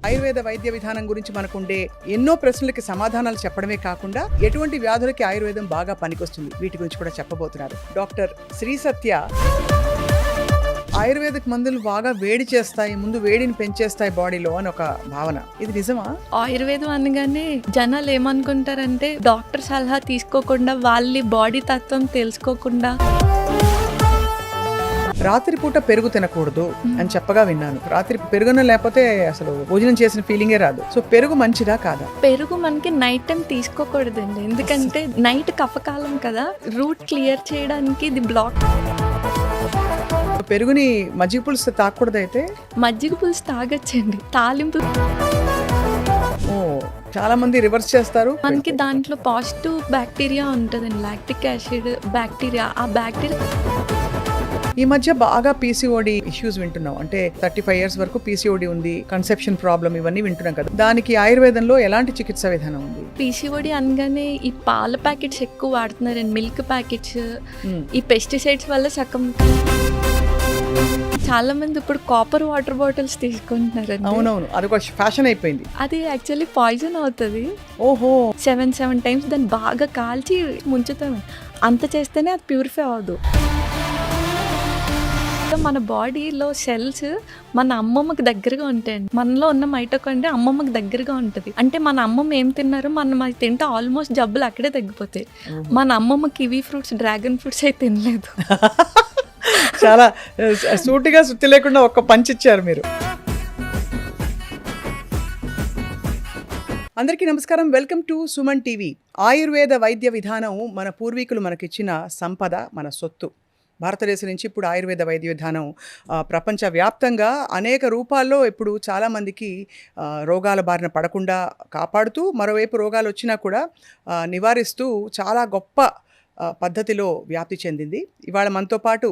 ఆయుర్వేద వైద్య విధానం గురించి మనకుండే ఎన్నో ప్రశ్నలకి సమాధానాలు చెప్పడమే కాకుండా ఎటువంటి వ్యాధులకి ఆయుర్వేదం బాగా పనికొస్తుంది వీటి గురించి కూడా చెప్పబోతున్నారు డాక్టర్ శ్రీ సత్య. ఆయుర్వేదిక్ మందులు బాగా వేడి చేస్తాయి, ముందు వేడిని పెంచేస్తాయి బాడీలో అని ఒక భావన, ఇది నిజమా? ఆయుర్వేదం అనగానే జనాలు ఏమనుకుంటారంటే డాక్టర్ సలహా తీసుకోకుండా వాళ్ళ బాడీ తత్వం తెలుసుకోకుండా రాత్రిపూట పెరుగు తినకూడదు అని చెప్పగా విన్నాను. రాత్రి పెరుగున లేకపోతే అసలు భోజనం చేసిన ఫీలింగే రాదు. సో పెరుగు మంచిదా కాదా? పెరుగు మనకి నైట్ టైం తీసుకోకూడదండి, ఎందుకంటే నైట్ కఫకాలం కదా, రూట్ క్లియర్ చేయడానికి ఇది బ్లాక్. పెరుగుని మజ్జిగ పులుసు తాగకూడదు అయితే? మజ్జిగ పులుసు తాగొచ్చండి, తాలింపు. ఓ, చాలా మంది రివర్స్ చేస్తారు. మనకి దాంట్లో పాజిటివ్ బ్యాక్టీరియా ఉంటుందండి, లాక్టిక్ యాసిడ్ బ్యాక్టీరియా. ఆ బ్యాక్టీరియా ఈ మధ్య బాగా పీసీఓడి ఇష్యూస్ వింటున్నాం. అంటే 35 years వరకు పీసీఓడి ఉంది, కన్సెప్షన్ ప్రాబ్లం, ఇవన్నీ వింటున్నాం కదా. దానికి ఆయుర్వేదంలో ఎలాంటి చికిత్స విధానం ఉంది? పీసీఓడి అనగానే ఈ పాల ప్యాకెట్స్ ఎక్కువ వాడుతున్నారండి, మిల్క్ ప్యాకెట్స్. ఈ పెస్టిసైడ్స్ వల్ల సగం చాలా మంది ఇప్పుడు కాపర్ వాటర్ బాటిల్స్ తీసుకుంటున్నారు. అవునవును, అది ఒక ఫ్యాషన్ అయిపోయింది. అది యాక్చువల్లీ పాయిజన్ అవుతుంది. ఓహో, 7 times దాన్ని బాగా కాల్చి ముంచుతాం, అంత చేస్తేనే అది ప్యూరిఫై అవ్వదు. మన బాడీలో సెల్స్ మన అమ్మమ్మకి దగ్గరగా ఉంటాయండి. మనలో ఉన్న మైటోకాండ్రియా అమ్మమ్మకి దగ్గరగా ఉంటుంది. అంటే మన అమ్మమ్మ ఏం తిన్నారు మనం అది తింటే ఆల్మోస్ట్ జబ్బులు అక్కడే తగ్గిపోతాయి. మన అమ్మమ్మ కివీ ఫ్రూట్స్, డ్రాగన్ ఫ్రూట్స్ అయితే తినలేదు. చాలా సూటిగా సుత్తి లేకుండా ఒక్క పంచ్ ఇచ్చారు మీరు. అందరికీ నమస్కారం, welcome to Suman TV. Ayurveda వైద్య విధానం మన పూర్వీకులు మనకిచ్చిన సంపద, మన సొత్తు. భారతదేశం నుంచి ఇప్పుడు ఆయుర్వేద వైద్య విధానం ప్రపంచవ్యాప్తంగా అనేక రూపాల్లో ఇప్పుడు చాలామందికి రోగాల బారిన పడకుండా కాపాడుతూ, మరోవైపు రోగాలు వచ్చినా కూడా నివారిస్తూ చాలా గొప్ప పద్ధతిలో వ్యాప్తి చెందింది. ఇవాళ మనతో పాటు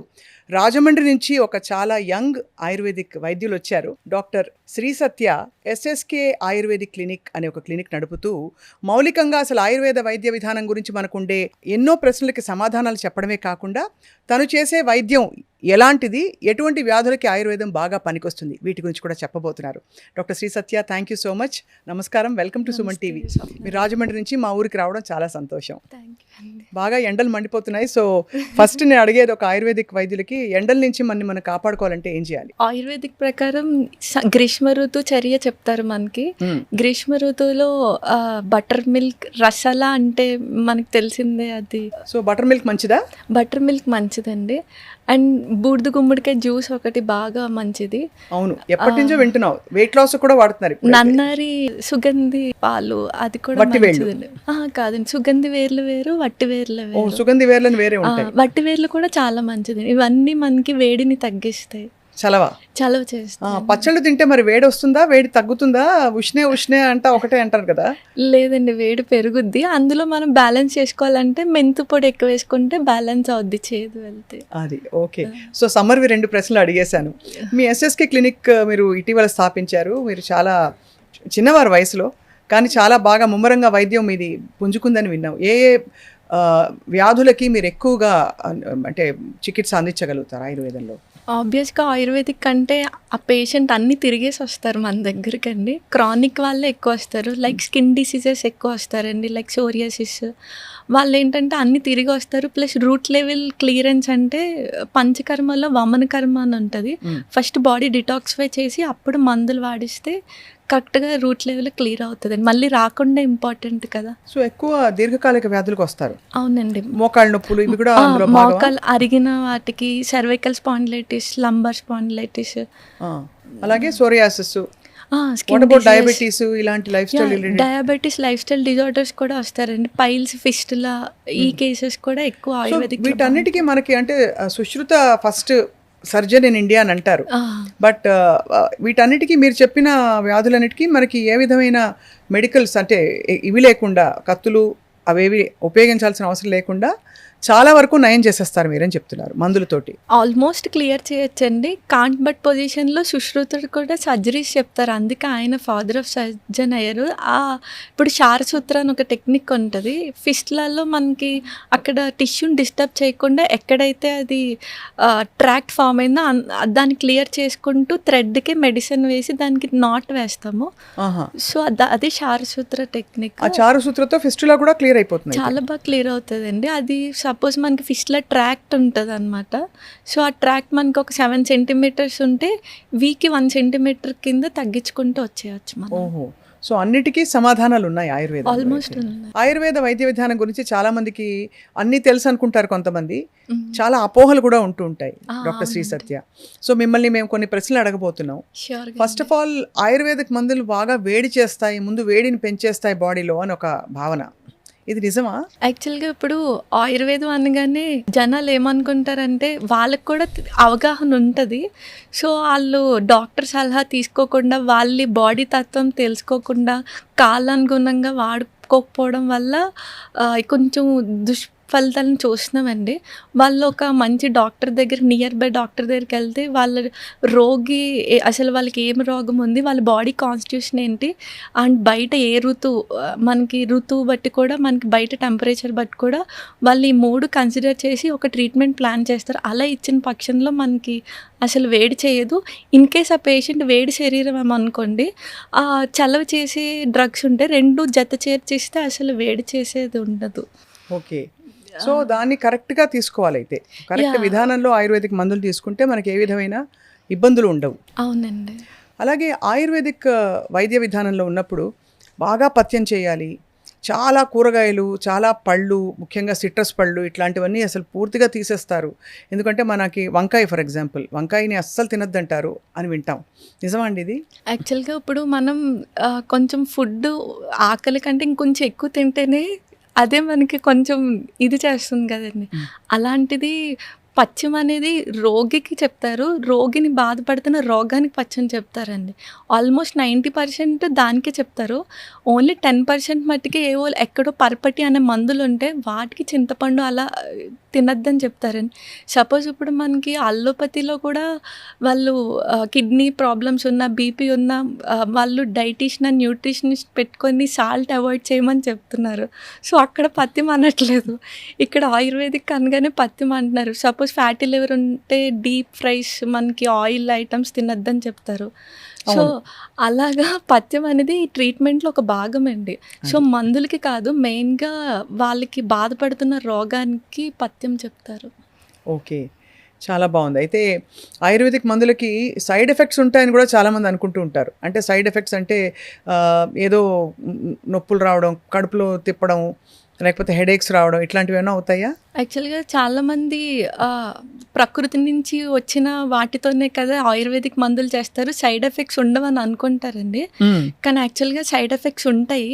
రాజమండ్రి నుంచి ఒక చాలా యంగ్ ఆయుర్వేదిక్ వైద్యులు వచ్చారు. Doctor Shri Satya SSK ayurvedic clinic అనే ఒక క్లినిక్ నడుపుతూ మౌలికంగా అసలు ఆయుర్వేద వైద్య విధానం గురించి మనకుండే ఎన్నో ప్రశ్నలకి సమాధానాలు చెప్పడమే కాకుండా తను చేసే వైద్యం ఎలాంటిది, ఎటువంటి వ్యాధులకి ఆయుర్వేదం బాగా పనికొస్తుంది, వీటి గురించి కూడా చెప్పబోతున్నారు. Doctor Shri Satya, thank you so much. నమస్కారం, వెల్కమ్ టు సుమన్ టీవీ. మీరు రాజమండ్రి నుంచి మా ఊరికి రావడం చాలా సంతోషం. బాగా ఎండలు మండిపోతున్నాయి. సో ఫస్ట్ నేను అడిగేది, ఒక ఆయుర్వేదిక్ వైద్యులకి ఎండల నుంచి మనం కాపాడుకోవాలంటే ఏం చేయాలి? ఆయుర్వేదిక్ ప్రకారం గ్రీష్మ ఋతు చర్య చెప్తారు మనకి. గ్రీష్మ ఋతువులో బటర్ మిల్క్, రసాలా అంటే మనకి తెలిసిందే అది. సో బటర్ మిల్క్ మంచిదా? బటర్ మిల్క్ మంచిదండి. అండ్ బూడిద గుమ్మడికాయ జ్యూస్ ఒకటి బాగా మంచిది. అవును, ఎప్పటి నుంచో వింటున్నావు. వెయిట్ లాస్ కూడా వాడుతున్నారు. నన్నారి సుగంధి పాలు, అది కూడా మంచిదండి. కాదండి, సుగంధి వేర్లు వేరు, వట్టి వేర్లు వేరు. సుగంధి వేర్లను వేరే ఉంటాయి. వట్టి వేర్లు కూడా చాలా మంచిది. ఇవన్నీ మనకి వేడిని తగ్గిస్తాయి, చలవ చేస్తాయి. పచ్చళ్ళు తింటే మరి వేడి వస్తుందా, వేడి తగ్గుతుందా? ఉష్ణే అంట ఒకటే అంటారు కదా. లేదండి, వేడి పెరుగుద్ది. అందులో మనం బ్యాలెన్స్ చేసుకోవాలంటే మెంతు పొడి ఎక్కువ వేసుకుంటే బ్యాలెన్స్ అవుద్ది, చేదు వెళ్తే. అది ఓకే. సో సమ్మర్వి 2 ప్రశ్నలు అడిగేశాను. మీ ఎస్ఎస్కే క్లినిక్ మీరు ఇటీవల స్థాపించారు. మీరు చాలా చిన్నవారు వయసులో, కానీ చాలా బాగా ముమ్మరంగా వైద్యం మీది పుంజుకుందని విన్నాం. ఏ వ్యాధులకి మీరు ఎక్కువగా అంటే చికిత్స అందించగలుగుతారు ఆయుర్వేదంలో? ఆబ్వియస్గా ఆయుర్వేదిక్ అంటే ఆ పేషెంట్ అన్నీ తిరిగేసి వస్తారు మన దగ్గరికి అండి. క్రానిక్ వాళ్ళే ఎక్కువ వస్తారు, లైక్ స్కిన్ డిసీజెస్ ఎక్కువ వస్తారండి, లైక్ సోరియాసిస్. వాళ్ళు ఏంటంటే అన్నీ తిరిగి వస్తారు. ప్లస్ రూట్ లెవెల్ క్లియరెన్స్ అంటే పంచకర్మలో వమన కర్మ అని ఉంటుంది. ఫస్ట్ బాడీ డిటాక్సిఫై చేసి అప్పుడు మందులు వాడిస్తే కరెక్ట్గా రూట్ లెవెల్ క్లియర్ అవుతుంది. మళ్ళీ రాకుండా ఇంపార్టెంట్ కదా. సో ఎక్కువ దీర్ఘకాలిక వ్యాధులకు వస్తారు. అవునండి, మోకాళ్ళ నొప్పులు ఇవి కూడా. మోకాలు అరిగిన వాటికి సర్వైకల్ స్పాండిలైటిస్, లంబర్ స్పాండిలైటిస్, అలాగే సోరియాసిస్, డయాబెటీస్, ఇలాంటి life style diabetes life style disorders కూడా వస్తారండి. పైల్స్, ఫిస్టులా, ఈ కేసెస్ కూడా ఎక్కువ ఆయుర్వేదిక్. వీటన్నిటికీ మనకి అంటే Sushruta first surgeon in India అని అంటారు. బట్ వీటన్నిటికీ మీరు చెప్పిన వ్యాధులన్నిటికీ మనకి ఏ విధమైన మెడికల్స్ అంటే ఇవి లేకుండా, కత్తులు అవేవి ఉపయోగించాల్సిన అవసరం లేకుండా చాలా వరకు నయం చేసేస్తారు మీరని చెప్తున్నారు మందులతోటి. ఆల్మోస్ట్ క్లియర్ చేయొచ్చండి. కాంట్ బట్ పొజిషన్‌లో సుశ్రుతుడు కూడా సర్జరీస్ చెప్తారు. అందుకే ఆయన ఫాదర్ ఆఫ్ సర్జన్ అయ్యారు. ఇప్పుడు శారసూత్ర అని ఒక టెక్నిక్ ఉంటది. ఫిస్ట్‌లలో మనకి అక్కడ టిష్యూని డిస్టర్బ్ చేయకుండా ఎక్కడైతే అది ట్రాక్ట్ ఫామ్ అయిందో దాన్ని క్లియర్ చేసుకుంటూ థ్రెడ్‌కి మెడిసిన్ వేసి దానికి నాట్ వేస్తాము. ఆహా. సో అది శారసూత్ర టెక్నిక్. ఆ చారుసూత్రతో ఫిస్టులా కూడా క్లియర్ అయిపోతుంది. చాలా బాగా క్లియర్ అవుతుందండి. అది సపోజ్ మనకి ఫిస్ట్లో ట్రాక్ట్ ఉంటుంది అనమాట. సో ఆ ట్రాక్ట్ మనకి ఒక 7 సెంటీమీటర్స్ ఉంటే వీక్కి 1 సెంటీమీటర్ కింద తగ్గించుకుంటూ వచ్చేయచ్చు మనం. ఓహో. సో అన్నిటికీ సమాధానాలు ఉన్నాయి ఆయుర్వేదం. ఆల్మోస్ట్ ఉన్నాయి. ఆయుర్వేద వైద్య విధానం గురించి చాలా మందికి అన్నీ తెలుసు అనుకుంటారు కొంతమంది. చాలా అపోహలు కూడా ఉంటూ ఉంటాయి డాక్టర్ శ్రీ సత్య. సో మిమ్మల్ని మేము కొన్ని ప్రశ్నలు అడగబోతున్నాం. ష్యూర్గా. ఫస్ట్ ఆఫ్ ఆల్ ఆయుర్వేదిక్ మందులు బాగా వేడి చేస్తాయి, ముందు వేడిని పెంచేస్తాయి బాడీలో అని ఒక భావన, ఇది నిజమా? యాక్చువల్గా ఇప్పుడు ఆయుర్వేదం అనగానే జనాలు ఏమనుకుంటారంటే వాళ్ళకి కూడా అవగాహన ఉంటుంది. సో వాళ్ళు డాక్టర్ సలహా తీసుకోకుండా వాళ్ళ బాడీ తత్వం తెలుసుకోకుండా కాలానుగుణంగా వాడుకోకపోవడం వల్ల కొంచెం ఫలితాలను చూస్తున్నామండి. వాళ్ళు ఒక మంచి డాక్టర్ దగ్గర నియర్ బై డాక్టర్ దగ్గరికి వెళ్తే వాళ్ళ రోగి అసలు వాళ్ళకి ఏం రోగం ఉంది, వాళ్ళ బాడీ కాన్స్టిట్యూషన్ ఏంటి, అండ్ బయట ఏ మనకి ఋతువు బట్టి కూడా మనకి బయట టెంపరేచర్ బట్టి కూడా వాళ్ళు ఈ 3 కన్సిడర్ చేసి ఒక ట్రీట్మెంట్ ప్లాన్ చేస్తారు. అలా ఇచ్చిన పక్షంలో మనకి అసలు వేడి చేయదు. ఇన్ కేస్ ఆ పేషెంట్ వేడి శరీరం ఏమనుకోండి, చలవ చేసే డ్రగ్స్ ఉంటే 2 జత చేర్చిస్తే అసలు వేడి చేసేది ఉండదు. ఓకే. సో దాన్ని కరెక్ట్గా తీసుకోవాలి. అయితే కరెక్ట్ విధానంలో ఆయుర్వేదిక్ మందులు తీసుకుంటే మనకి ఏ విధమైన ఇబ్బందులు ఉండవు. అవునండి. అలాగే ఆయుర్వేదిక్ వైద్య విధానంలో ఉన్నప్పుడు బాగా పథ్యం చేయాలి, చాలా కూరగాయలు, చాలా పళ్ళు, ముఖ్యంగా సిట్రస్ పళ్ళు ఇట్లాంటివన్నీ అసలు పూర్తిగా తీసేస్తారు. ఎందుకంటే మనకి వంకాయ ఫర్ ఎగ్జాంపుల్, వంకాయని అస్సలు తినొద్దంటారు అని వింటాం. నిజమా అండి ఇది? యాక్చువల్గా ఇప్పుడు మనం కొంచెం ఫుడ్ ఆకలి కంటే ఇంకొంచెం ఎక్కువ తింటేనే అదే మనకి కొంచెం ఇది చేస్తుంది కదండి. అలాంటిది పథ్యం అనేది రోగికి చెప్తారు. రోగిని బాధపడుతున్న రోగానికి పథ్యం చెప్తారండి. ఆల్మోస్ట్ 90% దానికే చెప్తారు. ఓన్లీ 10% మట్టుకే ఏవో ఎక్కడో పరపటి అనే మందులు ఉంటే వాటికి చింతపండు అలా తినద్దని చెప్తారండి. సపోజ్ ఇప్పుడు మనకి అల్లోపతిలో కూడా వాళ్ళు కిడ్నీ ప్రాబ్లమ్స్ ఉన్న, బీపీ ఉన్న వాళ్ళు డైటీషియన్ అండ్ న్యూట్రిషనిస్ట్ పెట్టుకొని సాల్ట్ అవాయిడ్ చేయమని చెప్తున్నారు. సో అక్కడ పథ్యం అనట్లేదు. ఇక్కడ ఆయుర్వేదిక్ అనగానే పథ్యం అంటున్నారు. సపోజ్ ఫ్యాటీ లివర్ ఉంటే డీప్ ఫ్రైస్, మనకి ఆయిల్ ఐటమ్స్ తినద్దని చెప్తారు. సో అలాగా పథ్యం అనేది ఈ ట్రీట్మెంట్లో ఒక భాగం అండి. సో మందులకి కాదు, మెయిన్గా వాళ్ళకి బాధపడుతున్న రోగానికి పథ్యం చెప్తారు. ఓకే, చాలా బాగుంది. అయితే ఆయుర్వేదిక్ మందులకి సైడ్ ఎఫెక్ట్స్ ఉంటాయని కూడా చాలామంది అనుకుంటూ ఉంటారు. అంటే సైడ్ ఎఫెక్ట్స్ అంటే ఏదో నొప్పులు రావడం, కడుపులో తిప్పడం, లేకపోతే హెడేక్స్ రావడం, ఇట్లాంటివి ఏమైనా అవుతాయా? యాక్చువల్గా చాలామంది ప్రకృతి నుంచి వచ్చిన వాటితోనే కదా ఆయుర్వేదిక్ మందులు చేస్తారు, సైడ్ ఎఫెక్ట్స్ ఉండవని అనుకుంటారండి. కానీ యాక్చువల్గా సైడ్ ఎఫెక్ట్స్ ఉంటాయి.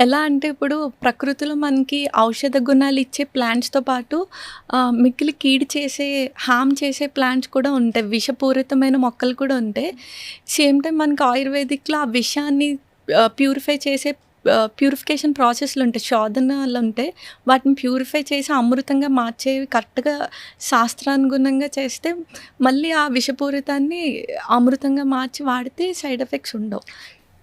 ఎలా అంటే ఇప్పుడు ప్రకృతిలో మనకి ఔషధ గుణాలు ఇచ్చే ప్లాంట్స్తో పాటు మిక్కిలి కీడు చేసే, హామ్ చేసే ప్లాంట్స్ కూడా ఉంటాయి, విషపూరితమైన మొక్కలు కూడా ఉంటాయి. సేమ్ టైం మనకి ఆయుర్వేదిక్లో ఆ విషాన్ని ప్యూరిఫై చేసే ప్యూరిఫికేషన్ ప్రాసెస్లు ఉంటాయి, శోధనలు ఉంటాయి. వాటిని ప్యూరిఫై చేసి అమృతంగా మార్చేవి కరెక్ట్గా శాస్త్రానుగుణంగా చేస్తే మళ్ళీ ఆ విషపూరితాన్ని అమృతంగా మార్చి వాడితే సైడ్ ఎఫెక్ట్స్ ఉండవు.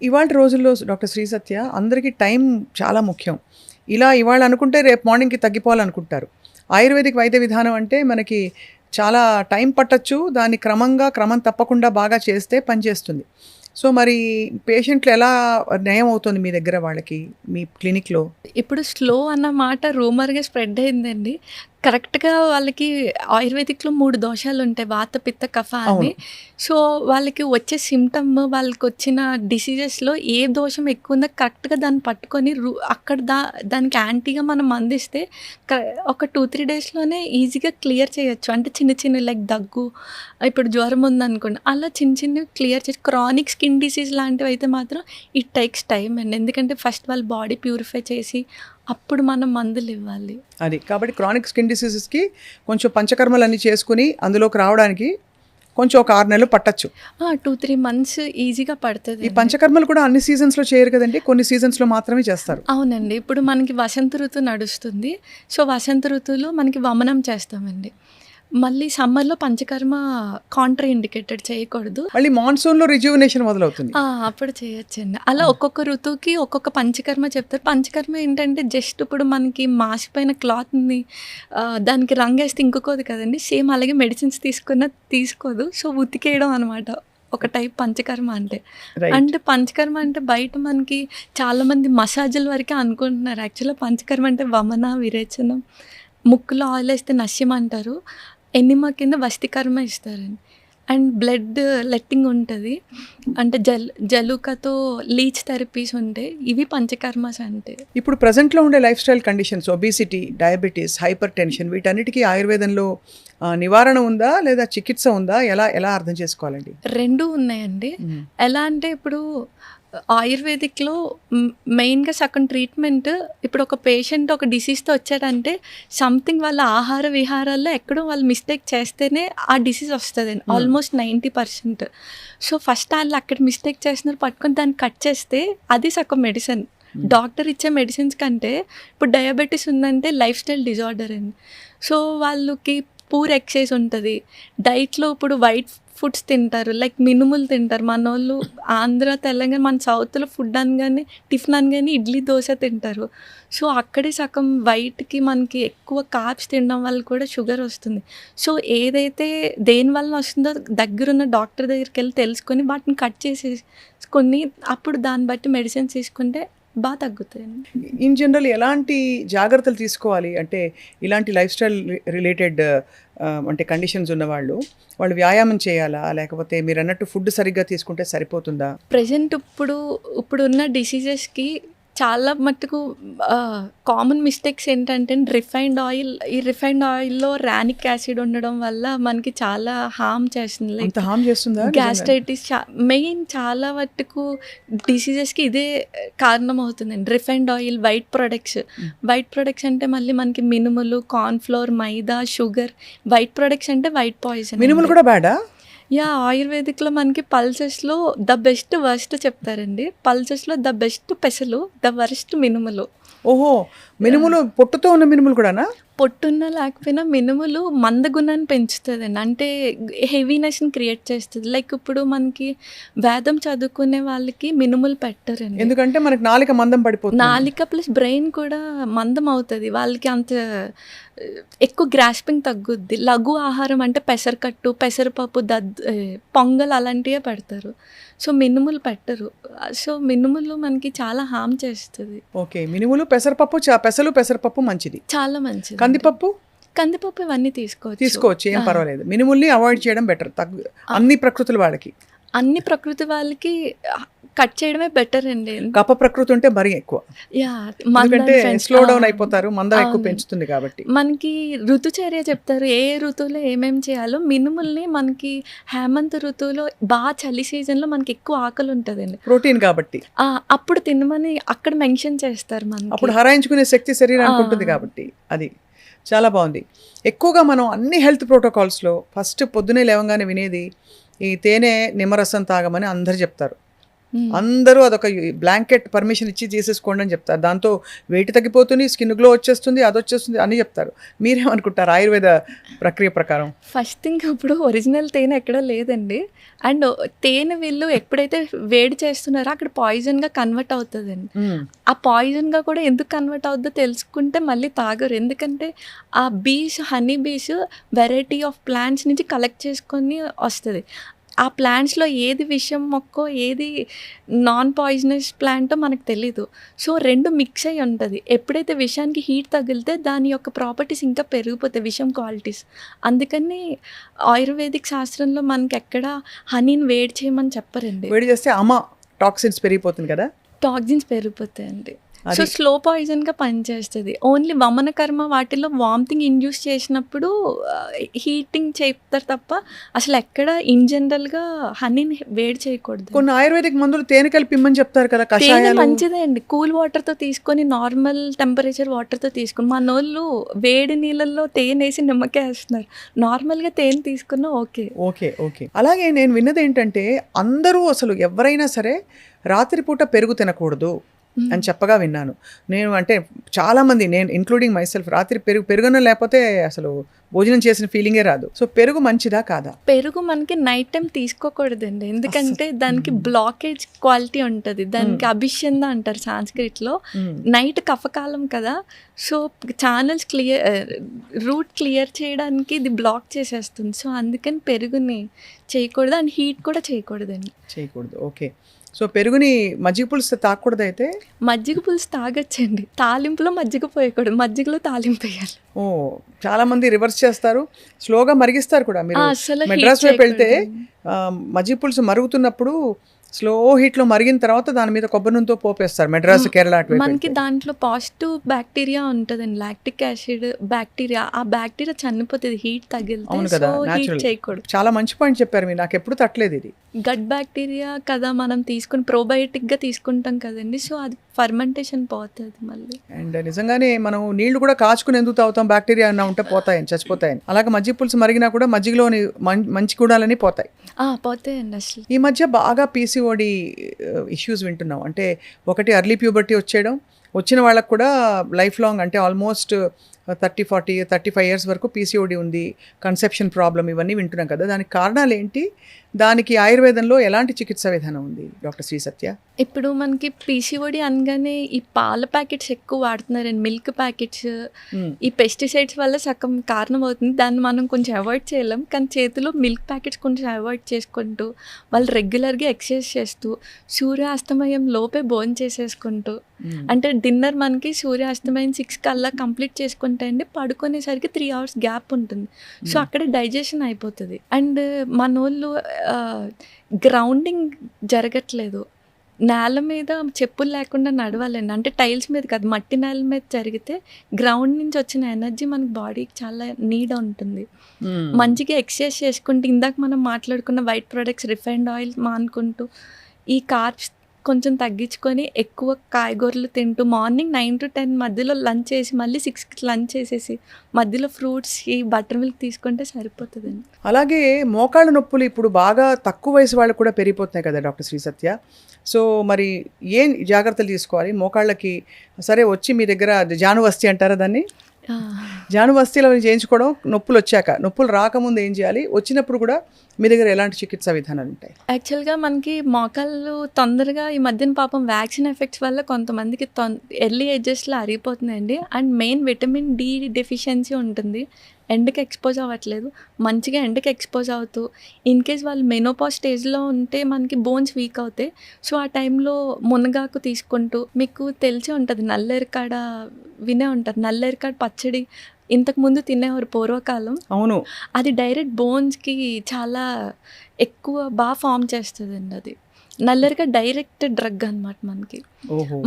ఇవాళ రోజుల్లో డాక్టర్ శ్రీ సత్య అందరికీ టైం చాలా ముఖ్యం. ఇలా ఇవాళ అనుకుంటే రేపు మార్నింగ్కి తగ్గిపోవాలనుకుంటారు. ఆయుర్వేదిక్ వైద్య విధానం అంటే మనకి చాలా టైం పట్టచ్చు, దాన్ని క్రమం తప్పకుండా బాగా చేస్తే పనిచేస్తుంది. సో మరి పేషెంట్లు ఎలా నయం అవుతుంది మీ దగ్గర వాళ్ళకి, మీ క్లినిక్లో? ఇప్పుడు స్లో అన్న మాట రూమర్గా స్ప్రెడ్ అయిందండి. కరెక్ట్గా వాళ్ళకి ఆయుర్వేదిక్లో 3 దోషాలు ఉంటాయి, వాత పిత్త కఫ అని. సో వాళ్ళకి వచ్చే సిమ్టమ్, వాళ్ళకి వచ్చిన డిసీజెస్లో ఏ దోషం ఎక్కువ ఉందో కరెక్ట్గా దాన్ని పట్టుకొని అక్కడ దానికి యాంటీగా మనం అందిస్తే ఒక 2-3 డేస్లోనే ఈజీగా క్లియర్ చేయొచ్చు. అంటే చిన్న లైక్ దగ్గు, ఇప్పుడు జ్వరం ఉందనుకోండి, అలా చిన్న క్లియర్ చేసి. క్రానిక్ స్కిన్ డిసీజ్ లాంటివి అయితే మాత్రం ఇట్ టేక్స్ టైం అండి. ఎందుకంటే ఫస్ట్ వాళ్ళ బాడీ ప్యూరిఫై చేసి అప్పుడు మనం మందులు ఇవ్వాలి. అది కాబట్టి క్రానిక్ స్కిన్ డిసీజెస్కి కొంచెం పంచకర్మలు అన్నీ చేసుకుని అందులోకి రావడానికి కొంచెం ఒక 6 నెలలు పట్టచ్చు. 2-3 మంత్స్ ఈజీగా ఈ పడుతుంది. పంచకర్మలు కూడా అన్ని సీజన్స్లో చేయరు కదండి, కొన్ని సీజన్స్లో మాత్రమే చేస్తారు. అవునండి. ఇప్పుడు మనకి వసంత ఋతువు నడుస్తుంది. సో, వసంత ఋతువులో మనకి వమనం చేస్తామండి. మళ్ళీ సమ్మర్‌లో పంచకర్మ కాంట్రా ఇండికేటెడ్ చేయకూడదు. మళ్ళీ మాన్సూన్లో రిజ్యూవనేషన్ మొదలవుతుంది. అప్పుడు చేయొచ్చండి. అలా ఒక్కొక్క ఋతువుకి ఒక్కొక్క పంచకర్మ చెప్తారు. పంచకర్మ ఏంటంటే జస్ట్ ఇప్పుడు మనకి మాసిపోయిన క్లాత్‌ని దానికి రంగేస్తే ఇంకుకోదు కదండీ! సేమ్ అలాగే మెడిసిన్స్ తీసుకున్న తీసుకోదు. సో, ఉతికేయడం అనమాట ఒక టైప్ పంచకర్మ అంటే. రైట్. అంటే పంచకర్మ అంటే బయట మనకి చాలామంది మసాజుల వరకే అనుకుంటున్నారు. యాక్చువల్‌గా పంచకర్మ అంటే వమన, విరేచనం, ముక్కులో ఆయిల్ వేస్తే నశ్యం అంటారు. ఎనిమా కింద వస్తికర్మ ఇస్తారండి. అండ్ బ్లడ్ లెట్టింగ్ ఉంటుంది. అంటే జలుకతో లీచ్ థెరపీస్ ఉంటాయి. ఇవి పంచకర్మస్ అంటే. ఇప్పుడు ప్రజెంట్లో ఉండే life style conditions, obesity, diabetes, hyper tension, వీటన్నిటికీ ఆయుర్వేదంలో నివారణ ఉందా లేదా చికిత్స ఉందా? ఎలా అర్థం చేసుకోవాలండి? 2 ఉన్నాయండి. ఎలా అంటే ఇప్పుడు ఆయుర్వేదిక్‌లో మెయిన్‌గా సగం ట్రీట్మెంట్ ఇప్పుడు ఒక పేషెంట్ ఒక డిసీజ్‌తో వచ్చాడంటే సంథింగ్ వాళ్ళ ఆహార విహారాల్లో ఎక్కడో వాళ్ళు మిస్టేక్ చేస్తేనే ఆ డిసీజ్ వస్తదండి. ఆల్మోస్ట్ 90%. సో, ఫస్ట్ ఆళ్ళు అక్కడ మిస్టేక్ చేస్తున్నారు పట్టుకొని దాన్ని కట్ చేస్తే అది సగం మెడిసిన్. డాక్టర్ ఇచ్చే మెడిసిన్స్ కంటే ఇప్పుడు డయాబెటీస్ ఉందంటే లైఫ్ స్టైల్ డిజార్డర్ అండి. సో, వాళ్ళకి పూర్ ఎక్సైజ్ ఉంటుంది. డైట్‌లో ఇప్పుడు వైట్ ఫుడ్స్ తింటారు. లైక్ మినుములు తింటారు. మనోళ్ళు ఆంధ్ర, తెలంగాణ, మన సౌత్‌లో ఫుడ్ అనగానే టిఫిన్ అనగానే ఇడ్లీ, దోశ తింటారు. సో, అక్కడే సగం వైట్‌కి మనకి ఎక్కువ కార్బ్స్ తినడం వల్ల కూడా షుగర్ వస్తుంది. సో, ఏదైతే దేనివల్ల వస్తుందో దగ్గరున్న డాక్టర్ దగ్గరికెళ్ళి తెలుసుకొని వాటిని కట్ చేసేసుకొని అప్పుడు దాన్ని బట్టి మెడిసిన్స్ తీసుకుంటే తగ్గుతాయండి. ఇన్ జనరల్ ఎలాంటి జాగ్రత్తలు తీసుకోవాలి అంటే ఇలాంటి లైఫ్ స్టైల్ రిలేటెడ్ అంటే కండిషన్స్ ఉన్నవాళ్ళు వాళ్ళు వ్యాయామం చేయాలా, లేకపోతే మీరు అన్నట్టు ఫుడ్ సరిగ్గా తీసుకుంటే సరిపోతుందా? ప్రెజెంట్ ఇప్పుడున్న డిసీజెస్కి చాలా మట్టుకు కామన్ మిస్టేక్స్ ఏంటంటే ఈ రిఫైన్డ్ ఆయిల్లో రానిక్ యాసిడ్ ఉండడం వల్ల మనకి చాలా హార్మ్ చేస్తుంది. లైక్ హార్మ్ చేస్తుందా? గ్యాస్ట్రైటిస్ మెయిన్ చాలా మట్టుకు డిసీజెస్కి ఇదే కారణం అవుతుందండి. రిఫైన్డ్ ఆయిల్, వైట్ ప్రొడక్ట్స్ అంటే మళ్ళీ మనకి మినుములు, కార్న్‌ఫ్లోర్, మైదా, షుగర్. వైట్ ప్రొడక్ట్స్ అంటే వైట్ పాయిజన్. మినుములు కూడా బ్యాడా? ఆయుర్వేదిక్‌లో మనకి పల్సెస్‌లో ద బెస్ట్ వర్స్ట్ చెప్తారండి. పల్సెస్‌లో ద బెస్ట్ పెసలు, ద వర్స్ట్ మినుములు. ఓహో, మినుములు పొట్టుతో ఉన్న మినుములు కూడానా? పొట్టున్న లేకపోయినా మినుములు మందగుణాన్ని పెంచుతుందండి. అంటే హెవీనెస్ని క్రియేట్ చేస్తుంది. లైక్ ఇప్పుడు మనకి వేదం చదువుకునే వాళ్ళకి మినుములు పెట్టరండి. ఎందుకంటే మనకి నాలిక మందం పడిపోతుంది. నాలిక ప్లస్ బ్రెయిన్ కూడా మందం అవుతుంది. వాళ్ళకి అంత ఎక్కువ గ్రాస్పింగ్ తగ్గుద్ది. లఘు ఆహారం అంటే పెసరకట్టు, పెసరపప్పు, పొంగల్ అలాంటివే పెడతారు. సో, మినుములు పెట్టరు. సో, మినుములు మనకి చాలా హార్మ్ చేస్తుంది. ఓకే, మినుములు, పెసరపప్పు, పెసరపప్పు మంచిది. చాలా మంచిది. కందిపప్పు ఇవన్నీ తీసుకోవచ్చు, ఏం పర్వాలేదు. మినుముల్ని అవాయిడ్ చేయడం బెటర్. అన్ని ప్రకృతుల వాళ్ళకి కట్ చేయడమే బెటర్ అండి. కప ప్రకృతి ఉంటే మరీ ఎక్కువ, ఎందుకంటే స్లో డౌన్ అయిపోతారు, మందం ఎక్కువ పెంచుతుంది కాబట్టి. మనకి ఋతుచర్య చెప్తారు, ఏ ఋతువులో ఏమేమి చేయాలో. మినుముల్ని మనకి హేమంత ఋతువులో బాగా చలి సీజన్లో మనకి ఎక్కువ ఆకలి ఉంటుందండి, ప్రోటీన్ కాబట్టి. అప్పుడు తినమని అక్కడ మెన్షన్ చేస్తారు. మనకి అప్పుడు హరాయించుకునే శక్తి శరీరానికి ఉంటుంది కాబట్టి. అది చాలా బాగుంది. ఎక్కువగా మనం అన్ని హెల్త్ ప్రోటోకాల్స్లో ఫస్ట్ పొద్దునే లేవగానే వినేది ఈ తేనె నిమ్మరసం తాగమని అందరు చెప్తారు. అందరూ అదొక బ్లాంకెట్ పర్మిషన్ ఇచ్చి చేసేసుకోండి అని చెప్తారు. దాంతో వెయిట్ తగ్గిపోతుంది, స్కిన్ గ్లో వచ్చేస్తుంది, అది వచ్చేస్తుంది అని చెప్తారు. మీరేమనుకుంటారు ఆయుర్వేద ప్రక్రియ ప్రకారం? ఫస్ట్ థింగ్, ఇప్పుడు ఒరిజినల్ తేనె ఎక్కడా లేదండి. అండ్ తేనె వీళ్ళు ఎప్పుడైతే వేడి చేస్తున్నారో అక్కడ పాయిజన్గా కన్వర్ట్ అవుతుందండి. ఆ పాయిజన్గా కూడా ఎందుకు కన్వర్ట్ అవుద్దో తెలుసుకుంటే మళ్ళీ తాగరు. ఎందుకంటే ఆ honey bees variety of plants నుంచి కలెక్ట్ చేసుకొని వస్తుంది. ఆ ప్లాంట్స్లో ఏది విషం మొక్కో ఏది నాన్ పాయిజనస్ ప్లాంటో మనకు తెలీదు. సో, 2 మిక్స్ అయ్యి ఉంటుంది. ఎప్పుడైతే విషానికి హీట్ తగిలితే దాని యొక్క ప్రాపర్టీస్ ఇంకా పెరిగిపోతాయి, విషం క్వాలిటీస్. అందుకని ఆయుర్వేదిక్ శాస్త్రంలో మనకి ఎక్కడ హనీని వేడి చేయమని చెప్పరండి. వేడి చేస్తే టాక్సిన్స్ పెరిగిపోతుంది కదా. టాక్సిన్స్ పెరిగిపోతాయండి. సో స్లో పాయిజన్గా పనిచేస్తుంది. ఓన్లీ వమన కర్మ వాటిలో వామిటింగ్ ఇండ్యూస్ చేసినప్పుడు హీటింగ్ చేస్తారు తప్ప అసలు ఎక్కడ ఇన్ జనరల్గా హనీని వేడి చేయకూడదు. కొన్ని ఆయుర్వేదిక్ మందులు తేనె కలిపి ఇమ్మని చెప్తారు కదా, తేనె కషాయాలు. మంచిదే అండి, కూల్ వాటర్తో తీసుకొని నార్మల్ టెంపరేచర్ వాటర్తో తీసుకుని, మనోళ్ళు వేడి నీళ్ళల్లో తేనె వేసి నిమ్మకాయ వేస్తున్నారు. నార్మల్గా తేనె తీసుకున్నా ఓకే. Okay okay. అలాగే నేను విన్నది ఏంటంటే అందరూ అసలు ఎవరైనా సరే రాత్రిపూట పెరుగు తినకూడదు అని చెప్పగా విన్నాను నేను. అంటే చాలామంది, నేను ఇంక్లూడింగ్ మై సెల్ఫ్, రాత్రి పెరుగున లేకపోతే అసలు భోజనం చేసిన ఫీలింగే రాదు. సో పెరుగు మంచిదా కాదా? పెరుగు మనకి నైట్ టైం తీసుకోకూడదండి, ఎందుకంటే దానికి బ్లాకేజ్ క్వాలిటీ ఉంటుంది. దానికి అభిషంద అంటారు సాంస్క్రిట్లో. నైట్ కఫకాలం కదా, సో ఛానల్స్ రూట్ క్లియర్ చేయడానికి ఇది బ్లాక్ చేసేస్తుంది. సో అందుకని పెరుగుని చేయకూడదు అండ్ హీట్ కూడా చేయకూడదండి. చేయకూడదు. ఓకే. సో పెరుగుని మజ్జిగ పులుసు తాగకూడదు అయితే? మజ్జిగ పులుసు తాగొచ్చండి, తాలింపులో మజ్జిగ పోయకూడదు, మజ్జిగలో తాలింపు వేయాలి. ఓ, చాలా మంది రివర్స్ చేస్తారు, స్లోగా మరిగిస్తారు కూడా. మీరు అసలు మెడ్రాస్ వైపు వెళ్తే మజ్జిగ పులుసు మరుగుతున్నప్పుడు స్లో హీట్లో మరిగిన తర్వాత దాని మీద కొబ్బరి నూనెతో పోపేస్తారు. మెడ్రాస్, కేరళ మనకి దాంట్లో పాజిటివ్ బ్యాక్టీరియా ఉంటుందండి, లాక్టిక్ యాసిడ్ బ్యాక్టీరియా. ఆ బ్యాక్టీరియా చనిపోతుంది హీట్ తగిలితే. సో హీట్ చేయకూడదు. చాలా మంచి పాయింట్ చెప్పారు మీరు, నాకు ఎప్పుడు తట్టలేదు ఇది. గట్ బ్యాక్టీరియా కదా మనం తీసుకుని ప్రోబయోటిక్గా తీసుకుంటాం కదండి, సో అది ఫర్మెంటేషన్ పోతుంది మళ్ళీ. అండ్ నిజంగానే మనం నీళ్లు కూడా కాచుకుని ఎందుకు తాగుతాం, బ్యాక్టీరియా అన్న ఉంటే పోతాయని, చచ్చిపోతాయని. అలాగే మజ్జిగ పులుసు మరిగినా కూడా మజ్జిగలోని మంచి గుణాలని పోతాయి. పోతాయండి. అసలు ఈ మధ్య బాగా పీసీఓడి ఇష్యూస్ వింటున్నాం. అంటే ఒకటి అర్లీ ప్యూబర్టీ వచ్చేయడం, వచ్చిన వాళ్ళకు కూడా లైఫ్ లాంగ్, అంటే ఆల్మోస్ట్ 30, 40, 35 ఇయర్స్ వరకు పీసీఓడి ఉంది, కన్సెప్షన్ ప్రాబ్లం, ఇవన్నీ వింటున్నాం కదా. దానికి కారణాలు ఏంటి? దానికి ఆయుర్వేదంలో ఎలాంటి చికిత్సా విధానం ఉంది డాక్టర్ శ్రీ సత్య? ఇప్పుడు మనకి పీసీఓడి అనగానే ఈ పాల ప్యాకెట్స్ ఎక్కువ వాడుతున్నారండి, మిల్క్ ప్యాకెట్స్. ఈ పెస్టిసైడ్స్ వల్ల సగం కారణం అవుతుంది. దాన్ని మనం కొంచెం అవాయిడ్ చేయలేం, కానీ చేతిలో మిల్క్ ప్యాకెట్స్ కొంచెం అవాయిడ్ చేసుకుంటూ, వాళ్ళు రెగ్యులర్గా ఎక్సర్సైజ్ చేస్తూ, సూర్యాస్తమయం లోపే భోజనం చేసేసుకుంటూ, అంటే డిన్నర్ మనకి సూర్యాస్తమయం 6 కల్లా కంప్లీట్ చేసుకుంటే అండి, పడుకునేసరికి 3 hours గ్యాప్ ఉంటుంది. సో అక్కడే డైజెషన్ అయిపోతుంది. అండ్ మనోళ్ళు గ్రౌండింగ్ జరగట్లేదు, నేల మీద చెప్పులు లేకుండా నడవాలండి. అంటే టైల్స్ మీద కాదు, మట్టి నేల మీద జరిగితే గ్రౌండ్ నుంచి వచ్చిన ఎనర్జీ మనకి బాడీకి చాలా నీడ్ ఉంటుంది. మంచిగా ఎక్సర్సైజ్ చేసుకుంటూ, ఇందాక మనం మాట్లాడుకున్న వైట్ ప్రొడక్ట్స్, రిఫైన్డ్ ఆయిల్ మానుకుంటూ, ఈ కార్బ్స్ కొంచెం తగ్గించుకొని ఎక్కువ కాయగూరలు తింటూ, మార్నింగ్ 9 to 10 మధ్యలో లంచ్ చేసి, మళ్ళీ 6కి లంచ్ చేసేసి, మధ్యలో ఫ్రూట్స్, ఈ బటర్ మిల్క్ తీసుకుంటే సరిపోతుందండి. అలాగే మోకాళ్ళ నొప్పులు ఇప్పుడు బాగా తక్కువ వయసు వాళ్ళకు కూడా పెరిగిపోతున్నాయి కదా డాక్టర్ శ్రీ సత్య. సో మరి ఏం జాగ్రత్తలు తీసుకోవాలి మోకాళ్ళకి? సరే, వచ్చి మీ దగ్గర జానువస్తి అంటారా దాన్ని, జానువస్తిలో చేయించుకోవడం, నొప్పులు వచ్చాక, నొప్పులు రాకముందు ఏం చేయాలి, వచ్చినప్పుడు కూడా మీ దగ్గర ఎలాంటి చికిత్సా విధానాలు ఉంటాయి? యాక్చువల్గా మనకి మోకాళ్ళు తొందరగా ఈ మధ్యన పాపం వ్యాక్సిన్ ఎఫెక్ట్స్ వల్ల కొంతమందికి ఎర్లీ ఏజెస్లో అరిగిపోతుందండి. And main vitamin D deficiency ఉంటుంది, ఎండకి ఎక్స్పోజ్ అవ్వట్లేదు. మంచిగా ఎండకి ఎక్స్పోజ్ అవుతూ, ఇన్ కేస్ వాళ్ళు మెనోపాజ్ స్టేజ్లో ఉంటే మనకి బోన్స్ వీక్ అవుతాయి. సో ఆ టైంలో మునగాకు తీసుకుంటూ, మీకు తెలిసే ఉంటుంది, నల్లేరికాడ వినే ఉంటారు, నల్లేరికాడ పచ్చడి ఇంతకుముందు తినేవారు పూర్వకాలం. అవును, అది డైరెక్ట్ బోన్స్కి చాలా ఎక్కువ బాగా ఫామ్ చేస్తుందండి. అది నల్లరిగా డైరెక్ట్ డ్రగ్ అనమాట మనకి.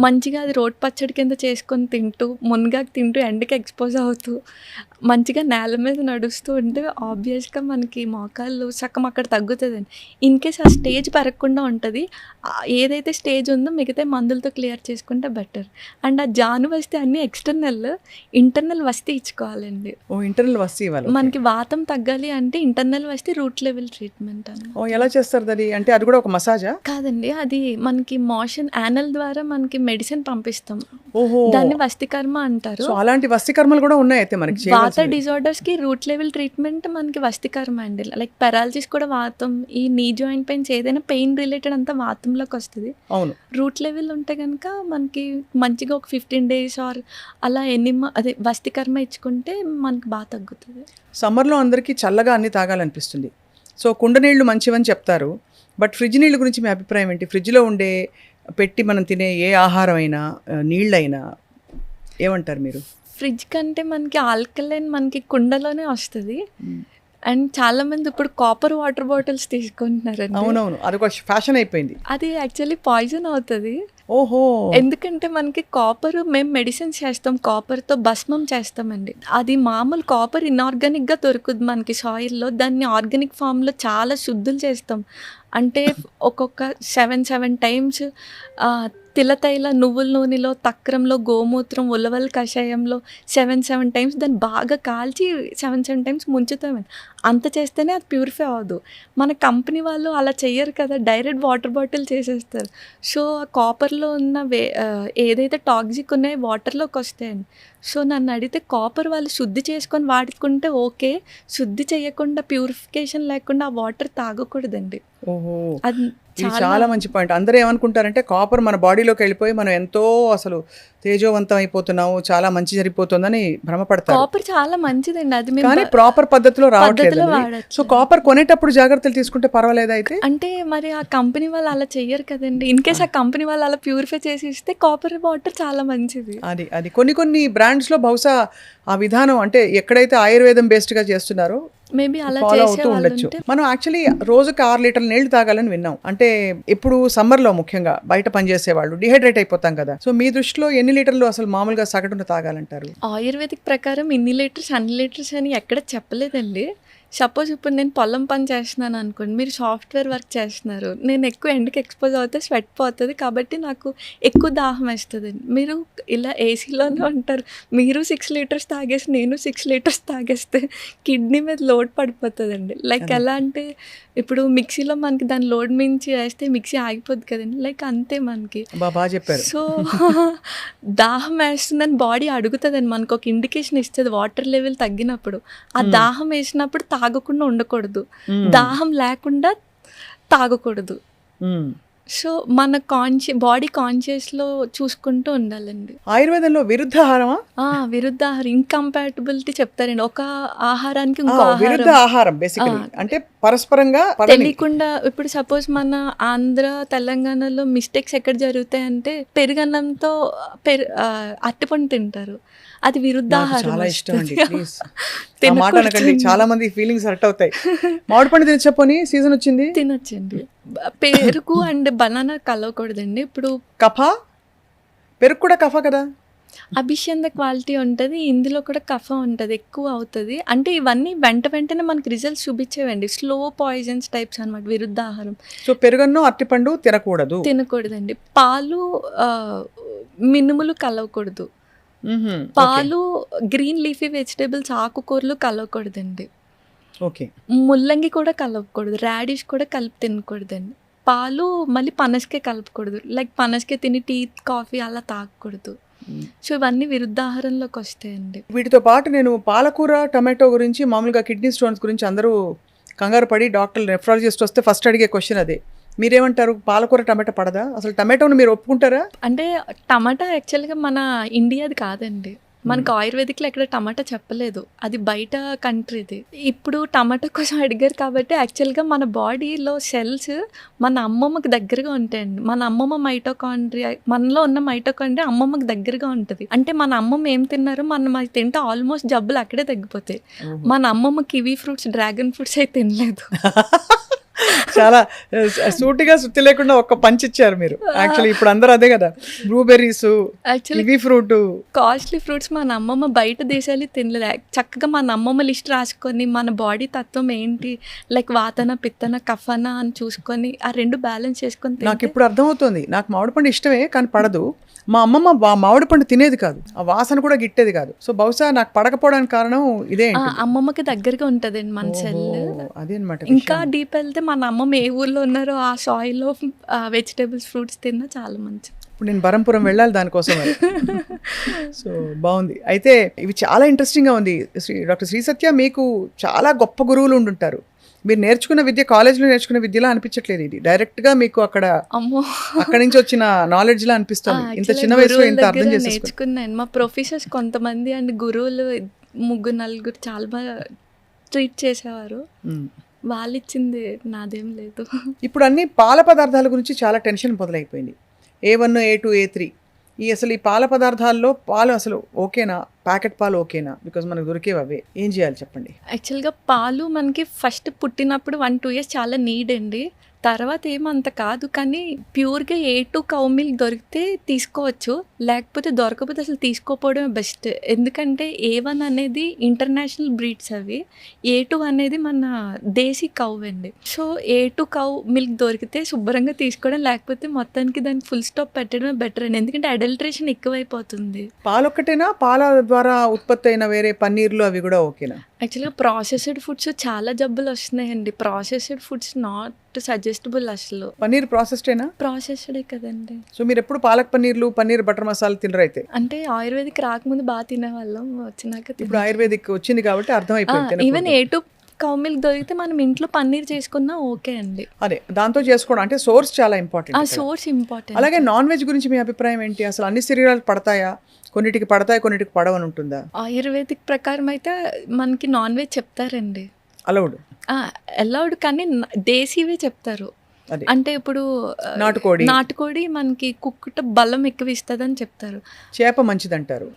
మంచిగా అది రోడ్ పచ్చడి కింద చేసుకొని తింటూ, మునగాకు తింటూ, ఎండకి ఎక్స్పోజ్ అవుతూ, మంచిగా నేల మీద నడుస్తూ ఉంటే ఆబ్వియస్గా మనకి మోకాళ్ళు సగం అక్కడ తగ్గుతుందండి. ఇన్ కేస్ ఆ స్టేజ్ పెరగకుండా ఉంటుంది, ఏదైతే స్టేజ్ ఉందో మిగతా మందులతో క్లియర్ చేసుకుంటే బెటర్. అండ్ ఆ జాను వస్తే అన్నీ ఎక్స్టర్నల్, ఇంటర్నల్ వస్తే ఇచ్చుకోవాలండి. ఇంటర్నల్ వస్తే ఇవ్వాలి. మనకి వాతం తగ్గాలి అంటే ఇంటర్నల్ వస్తే రూట్ లెవెల్ ట్రీట్మెంట్ అని. ఎలా చేస్తారు అది? అంటే అది కూడా ఒక మసాజా? కాదండి, అది మనకి మోషన్ యానల్ ద్వారా మనకి మెడిసిన్ పంపిస్తాం, దాన్ని వస్తికర్మ అంటారు. అలాంటి వస్తికర్మలు కూడా ఉన్నాయి అయితే మనకి. వాత డిజార్డర్స్ కి రూట్ లెవెల్ ట్రీట్మెంట్ మనకి వస్తికర్మ అండి. లైక్ పెరాలసిస్ కూడా వాతం, ఈ నీ జాయింట్ పెయిన్స్ ఏదైనా పెయిన్ రిలేటెడ్ అంతా వాతంలోకి వస్తుంది. అవును, రూట్ లెవెల్ ఉంటే కనుక మనకి మంచిగా ఒక 15 days ఆర్ అలా అదే వస్తికర్మ ఇచ్చుకుంటే మనకి బాగా తగ్గుతుంది. సమ్మర్లో అందరికీ చల్లగా అన్ని తాగాలనిపిస్తుంది, సో కుండ నీళ్లు మంచివని చెప్తారు. బట్ ఫ్రిడ్జ్ నీళ్ళ గురించి మీ అభిప్రాయం ఏంటి? ఫ్రిడ్జ్లో ఉండే పెట్టి మనం తినే ఏ ఆహారం అయినా, నీళ్ళైనా ఏమంటారు మీరు? ఫ్రిడ్జ్ కంటే మనకి ఆల్కలైన్ మనకి కుండలోనే వస్తుంది. అండ్ చాలా మంది ఇప్పుడు కాపర్ వాటర్ బాటిల్స్ తీసుకుంటున్నారండి. అవునవును, అది ఒక ఫ్యాషన్ అయిపోయింది. అది యాక్చువల్లీ పాయిజన్ అవుతుంది. ఓహో! ఎందుకంటే మనకి కాపర్ మేము మెడిసిన్స్ చేస్తాం. కాపర్‌తో భస్మం చేస్తామండి. అది మామూలు కాపర్ ఇనార్గానిక్‌గా దొరుకుద్ది మనకి సాయిల్‌లో. దాన్ని ఆర్గానిక్ ఫార్మ్‌లో చాలా శుద్ధులు చేస్తాం. అంటే ఒక్కొక్క 7 టైమ్స్ తిలతైల నువ్వుల నూనెలో, తక్రంలో, గోమూత్రం, ఉలవల కషాయంలో 7 టైమ్స్ దాన్ని బాగా కాల్చి 7 టైమ్స్ ముంచుతామండి. అంత చేస్తేనే అది ప్యూరిఫై అవ్వదు. మన కంపెనీ వాళ్ళు అలా చెయ్యరు కదా! డైరెక్ట్ వాటర్ బాటిల్ చేసేస్తారు. సో, ఆ కాపర్‌లో ఉన్న ఏదైతే టాక్సిక్ ఉన్నాయో వాటర్‌లోకి వస్తాయండి. సో, నన్ను అడిగితే కాపర్ వాళ్ళు శుద్ధి చేసుకొని వాడుకుంటే ఓకే. శుద్ధి చేయకుండా ప్యూరిఫికేషన్ లేకుండా ఆ వాటర్ తాగకూడదండి. ఓహో! అది ఇది చాలా మంచి పాయింట్. అందరూ ఏమనుకుంటారంటే కాపర్ మన బాడీలోకి వెళ్ళిపోయి మనం ఎంతో అసలు తేజోవంతం అయిపోతున్నాము, చాలా మంచి జరిగిపోతుందని భ్రమపడతారు. కాపర్ చాలా మంచిదండి. అది మేము కానీ ప్రాపర్ పద్ధతిలో రావట్లేదు. పద్ధతిలో వాడట్లేదు. సో కాపర్ కొనేటప్పుడు జాగ్రత్తలు తీసుకుంటే పర్వాలేదా అయితే? అంటే మరి ఆ కంపెనీ వాళ్ళు అలా చెయ్యరు కదండీ. ఇన్ కేస్ ఆ కంపెనీ వాళ్ళు అలా ప్యూరిఫై చేసి ఇస్తే కాపర్ వాటర్ చాలా మంచిది. అది కొన్ని బ్రాండ్స్లో బహుశా ఆ విధానం అంటే ఎక్కడైతే ఆయుర్వేదం బేస్డ్గా చేస్తున్నారో మేబీ అలా ఫాలో చేసే అవుతూ వాళ్ళు ఉండొచ్చు. ఉంటే మనం యాక్చువల్లీ రోజుకి 6 లీటర్ల నీళ్లు తాగాలని విన్నాం. అంటే ఇప్పుడు సమ్మర్లో ముఖ్యంగా బయట పనిచేసే వాళ్ళు డిహైడ్రేట్ అయిపోతాం కదా. సో మీ దృష్టిలో ఎన్ని లీటర్లు అసలు మామూలుగా సగటున తాగాలంటారు? ఆయుర్వేదిక్ ప్రకారం ఇన్ని లీటర్స్, అన్ని లీటర్స్ అని ఎక్కడ చెప్పలేదండి. సపోజ్ ఇప్పుడు నేను పొలం పని చేస్తున్నాను అనుకోండి. మీరు సాఫ్ట్‌వేర్ వర్క్ చేస్తున్నారు. నేను ఎక్కువ ఎండకి ఎక్స్‌పోజ్ అవుతే స్వెట్ పోతది. కాబట్టి నాకు ఎక్కువ దాహం వేస్తదండి. మీరు ఇలా ఏసీలోనే ఉంటారు. మీరు 6 లీటర్స్ తాగేసి, నేను 6 లీటర్స్ తాగేస్తే కిడ్నీ మీద లోడ్ పడిపోతదండి. లైక్ ఎలా అంటే ఇప్పుడు మిక్సీలో మనకి దాని లోడ్ మించి వేస్తే మిక్సీ ఆగిపోద్ది కదండీ. లైక్ అంతే మనకి. బాగా చెప్పారు. సో, దాహం వేస్తుందని బాడీ అడుగుతదండి. మనకొక ఇండికేషన్ ఇస్తది వాటర్ లెవెల్ తగ్గినప్పుడు. ఆ దాహం వేసినప్పుడు తాగకుండా ఉండకూడదు. దాహం లేకుండా తాగకూడదు. మ్మ్. సో, మన బాడీ కాన్షియస్‌లో చూసుకుంటూ ఉండాలండి. ఆయుర్వేదంలో విరుద్ధాహారమా? విరుద్ధాహారం ఇంకంపాటబిలిటీ చెప్తారండి. ఒక ఆహారానికి ఇంకో విరుద్ధ ఆహారం ఆహారం బేసికలీ అంటే పరస్పరంగా పడని. తెలియకుండా ఇప్పుడు సపోజ్ మన ఆంధ్ర, తెలంగాణలో మిస్టేక్స్ ఎక్కడ జరుగుతాయంటే పెరుగన్నంతో అరటిపండు తింటారు. అది నాకు విరుద్ధాహారం చాలా ఇష్టం అండి. వస్తది. ప్లీజ్ ఆ మాట అనకండి. చాలా మంది ఫీలింగ్స్ హర్ట్ అవుతాయి. మామిడి పండు తినచ్చపోని సీజన్ వచ్చింది. తినొచ్చండి. పెరుగు అండ్ బనానా కలవకూడదండి. ఇప్పుడు కఫ పెరుగు కూడా కఫ కదా. అభిషేక క్వాలిటీ ఉంటది. ఇందులో కూడా కఫం ఉంటది. ఎక్కువ అవుతది. అంటే ఇవన్నీ వెంటనే మనకి రిజల్ట్స్ చూపించేవండి. స్లో పాయిజన్స్ టైప్స్ అనమాట విరుద్ధాహారం. సో పెరుగన్నం అరటిపండు తినకూడదు. తినకూడదండి. పాలు మినుములు కలవకూడదు. పాలు, గ్రీన్ లీఫీ వెజిటేబుల్స్, ఆకుకూరలు కలవకూడదండి. ఓకే. ముల్లంగి కూడా కలవకూడదు. రాడిష్ కూడా కలిపి తినకూడదండి. పాలు మళ్ళీ పనసకాయ కలపకూడదు. లైక్ పనసకాయ తిని టీ, కాఫీ అలా తాగకూడదు. సో ఇవన్నీ విరుద్ధాహారంలోకి వస్తాయండి. వీటితో పాటు నేను పాలకూర, టమాటో గురించి మామూలుగా కిడ్నీ స్టోన్స్ గురించి అందరూ కంగారు పడి డాక్టర్లు నెఫ్రాలజిస్ట్ వస్తే ఫస్ట్ అడిగే క్వశ్చన్ అదే. మీరేమంటారు? పాలకూర టమాటా పడదా? అసలు టమాటోను మీరు ఒప్పుకుంటారా? అంటే టమాటా యాక్చువల్గా మన ఇండియాది కాదండి. మనకు ఆయుర్వేదిక్లో ఎక్కడ టమాటా చెప్పలేదు. అది బయట కంట్రీది. ఇప్పుడు టమాటా కోసం అడిగారు కాబట్టి యాక్చువల్గా మన బాడీలో సెల్స్ మన అమ్మమ్మకి దగ్గరగా ఉంటాయండి. మన అమ్మమ్మ మైటోకాండ్రియా, మనలో ఉన్న మైటోకాండ్రియా అమ్మమ్మకి దగ్గరగా ఉంటుంది. అంటే మన అమ్మమ్మ ఏం తిన్నారో మనం అది తింటే ఆల్మోస్ట్ జబ్బులు అక్కడే తగ్గిపోతాయి. మన అమ్మమ్మ కివీ ఫ్రూట్స్, డ్రాగన్ ఫ్రూట్స్ అయితే తినలేదు. చాలా సూటిగా సుత్తి లేకుండా ఒక్క పంచ్ ఇచ్చారు మీరు. యాక్చువల్లీ ఇప్పుడు అందరూ అదే కదా, blueberries, kiwi fruit, costly fruits మన అమ్మమ్మ బయట దేశాలు తినలేదు. చక్కగా మన అమ్మమ్మ లిస్ట్ రాసుకొని మన బాడీ తత్వం ఏంటి, లైక్ వాతన, పిత్తన, కఫన అని చూసుకొని ఆ రెండు బ్యాలెన్స్ చేసుకొని నాకు ఇప్పుడు అర్థమవుతుంది. నాకు మామిడి పండు ఇష్టమే కానీ పడదు. మా అమ్మమ్మ మామిడి పండు తినేది కాదు, ఆ వాసన కూడా గిట్టేది కాదు. సో బహుశా నాకు పడకపోవడానికి కారణం ఇదే. అమ్మమ్మకి దగ్గరగా ఉంటదండి మన సెల్. అదే అనమాట. ఇంకా డీప్ వెళ్తే మన అమ్మమ్మ ఏ ఊర్లో ఉన్నారో ఆ సాయిల్లో వెజిటేబుల్స్, ఫ్రూట్స్ తిన్నా చాలా మంచిది. ఇప్పుడు నేను బరంపురం వెళ్ళాలి దానికోసం. సో బాగుంది. అయితే ఇవి చాలా ఇంట్రెస్టింగ్గా ఉంది. డాక్టర్ శ్రీ సత్య, మీకు చాలా గొప్ప గురువులు ఉండుంటారు. మీరు నేర్చుకున్న విద్య కాలేజ్లో నేర్చుకున్న విద్యలా అనిపించట్లేదు. ఇది డైరెక్ట్గా మీకు అక్కడి నుంచి వచ్చిన నాలెడ్జ్లా అనిపిస్తుంది. ఇంత చిన్న వయసులో ఇంత అర్థం నేర్చుకున్నాను. మా ప్రొఫెసర్స్ కొంతమంది అండ్ గురువులు 3-4 చాలా బాగా ట్రీట్ చేసేవారు. వాళ్ళు ఇచ్చింది నాదేం లేదు. ఇప్పుడు అన్ని పాల పదార్థాల గురించి చాలా టెన్షన్ మొదలైపోయింది. A1, A2, A3 అసలు ఈ పాల పదార్థాల్లో పాలు అసలు ఓకేనా? ప్యాకెట్ పాలు ఓకేనా? బికాజ్ మనకు దొరికేవి అవే. ఏం చేయాలి చెప్పండి? యాక్చువల్గా పాలు మనకి ఫస్ట్ పుట్టినప్పుడు 1-2 ఇయర్స్ చాలా నీడ్ అండి. తర్వాత ఏమంత కాదు, కానీ ప్యూర్‌గా A2 కౌ మిల్క్ దొరికితే తీసుకోవచ్చు. లేకపోతే దొరకకపోతే అసలు తీసుకోకపోవడమే బెస్ట్. ఎందుకంటే A1 అనేది ఇంటర్నేషనల్ బ్రీడ్స్ అవి. A2 అనేది మన దేశీ కౌ అండి. సో, A2 కౌ మిల్క్ దొరికితే శుభ్రంగా తీసుకోవడం, లేకపోతే మొత్తానికి దానికి ఫుల్ స్టాప్ పెట్టడమే బెటర్ అండి. ఎందుకంటే అడల్ట్రేషన్ ఎక్కువైపోతుంది. పాలొక్కటేనా? పాల ద్వారా ఉత్పత్తి అయిన వేరే పన్నీర్లు అవి కూడా ఓకేనా? యాక్చువల్‌గా ప్రాసెస్డ్ ఫుడ్స్ చాలా జబ్బులు వస్తున్నాయండి. ప్రాసెస్డ్ ఫుడ్స్ నాట్ సజెస్టబుల్ అసలు. పన్నీర్ ప్రాసెస్డేనా? ప్రాసెస్డే కదండి. సో మీరు ఎప్పుడు పాలక్ పన్నీర్లు, పన్నీర్ బటర్ మసాలా తినరైతే? అంటే ఆయుర్వేదిక్ రాకముందు బాగా తినేవాళ్ళం. వచ్చినాక ఇప్పుడు ఆయుర్వేదిక్ వచ్చింది కాబట్టి అర్థమైపోయింది. ఈవెన్ A2 కౌ మిల్క్ దొరికితే మనం ఇంట్లో పన్నీర్ చేసుకున్నా ఓకే అండి. అదే దాంతో చేసుకోవడం అంటే సోర్స్ చాలా ఇంపార్టెంట్. ఆ సోర్స్ ఇంపార్టెంట్. అలాగే నాన్ వెజ్ గురించి మీ అభిప్రాయం ఏంటి? అసలు అన్ని శరీరాలు పడతాయా? కొన్నిటికి పడతాయి, కొన్నిటికి పడవని ఉంటుందా? ఆయుర్వేదిక్ ప్రకారం అయితే మనకి నాన్ వెజ్ చెప్తారండి. అలౌడ్ అలౌడ్, కానీ దేశీవే చెప్తారు. అదే అంటే ఇప్పుడు నాటుకోడి మనకి కుక్కుట బలం ఎక్కువ ఇస్తుందని చెప్తారు. చేప మంచిదంటారు.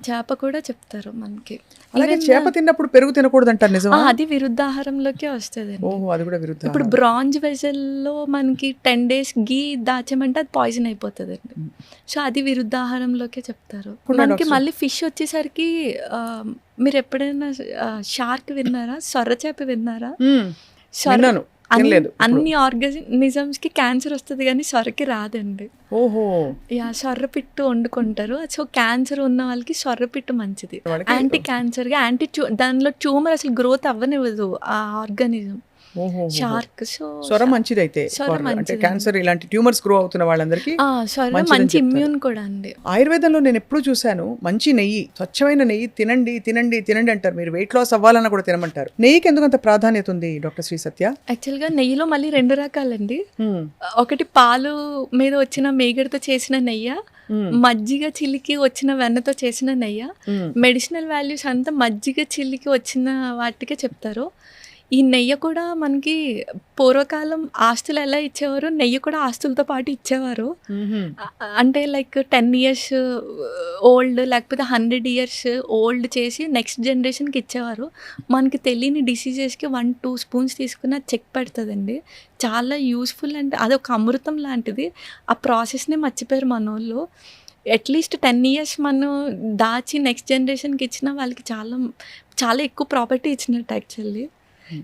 చేప కూడా చెప్తారు మనకి. అలాగే చేప తిన్నప్పుడు పెరుగు తినకూడదు అంటారు, నిజమా? అది విరుద్ధాహారంలోకే వస్తుంది. ఓహో, అది కూడా విరుద్ధ. ఇప్పుడు బ్రాంజ్ వెజల్లో మనకి 10 days గీ దాచామంటే అది పాయిజన్ అయిపోతుంది అండి. సో అది విరుద్ధాహారంలోకే చెప్తారు. మనకి మళ్ళీ ఫిష్ వచ్చేసరికి మీరు ఎప్పుడైనా షార్క్ విన్నారా? సొర్ర చేప విన్నారా? అన్ని ఆర్గానిజమ్స్ కి క్యాన్సర్ వస్తుంది కానీ సొరకి రాదండి. ఓహో, సొర్ర పిట్టు వండుకుంటారు. సో క్యాన్సర్ ఉన్న వాళ్ళకి సొర్ర పిట్టు మంచిది. యాంటీ క్యాన్సర్ గా దానిలో ట్యూమర్ అసలు గ్రోత్ అవ్వనివ్వదు ఆ ఆర్గానిజం. షార్క్. సో సొర మంచిది అయితే, అంటే క్యాన్సర్ ఇలాంటి ట్యూమర్స్ గ్రో అవుతున్న వాళ్ళందరికీ మంచి ఇమ్యూన్ కూడా అండి. ఆయుర్వేదంలో నేను ఎప్పుడు చూశాను మంచి నెయ్యి, స్వచ్ఛమైన నెయ్యి తినండి తినండి తినండి అంటారు. మీరు వెయిట్ లాస్ అవ్వాలన్నా కూడా తినమంటారు. నెయ్యికి ఎందుకంత ప్రాధాన్యత ఉంది డాక్టర్ శ్రీ సత్య? యాక్చువల్ గా నెయ్యిలో మళ్ళీ 2 రకాలండి. ఒకటి పాలు మీద వచ్చిన మేగడతో చేసిన నెయ్యి, మజ్జిగ చిల్లికి వచ్చిన వెన్నతో చేసిన నెయ్యి. మెడిసినల్ వాల్యూస్ అంతా మజ్జిగ చిల్లికి వచ్చిన వాటికే చెప్తారు. ఈ నెయ్యి కూడా మనకి పూర్వకాలం ఆస్తులు ఎలా ఇచ్చేవారు, నెయ్యి కూడా ఆస్తులతో పాటు ఇచ్చేవారు. అంటే లైక్ 10 years ఓల్డ్ లేకపోతే 100 years ఓల్డ్ చేసి నెక్స్ట్ జనరేషన్కి ఇచ్చేవారు. మనకి తెలియని డిసీజెస్కి 1-2 spoons తీసుకుని అది చెక్ పెడుతుందండి. చాలా యూస్ఫుల్. అంటే అదొక అమృతం లాంటిది. ఆ ప్రాసెస్నే మర్చిపోయారు మన వాళ్ళు. అట్లీస్ట్ 10 years మనం దాచి నెక్స్ట్ జనరేషన్కి ఇచ్చిన వాళ్ళకి చాలా చాలా ఎక్కువ ప్రాపర్టీ ఇచ్చినట్టు యాక్చువల్లీ.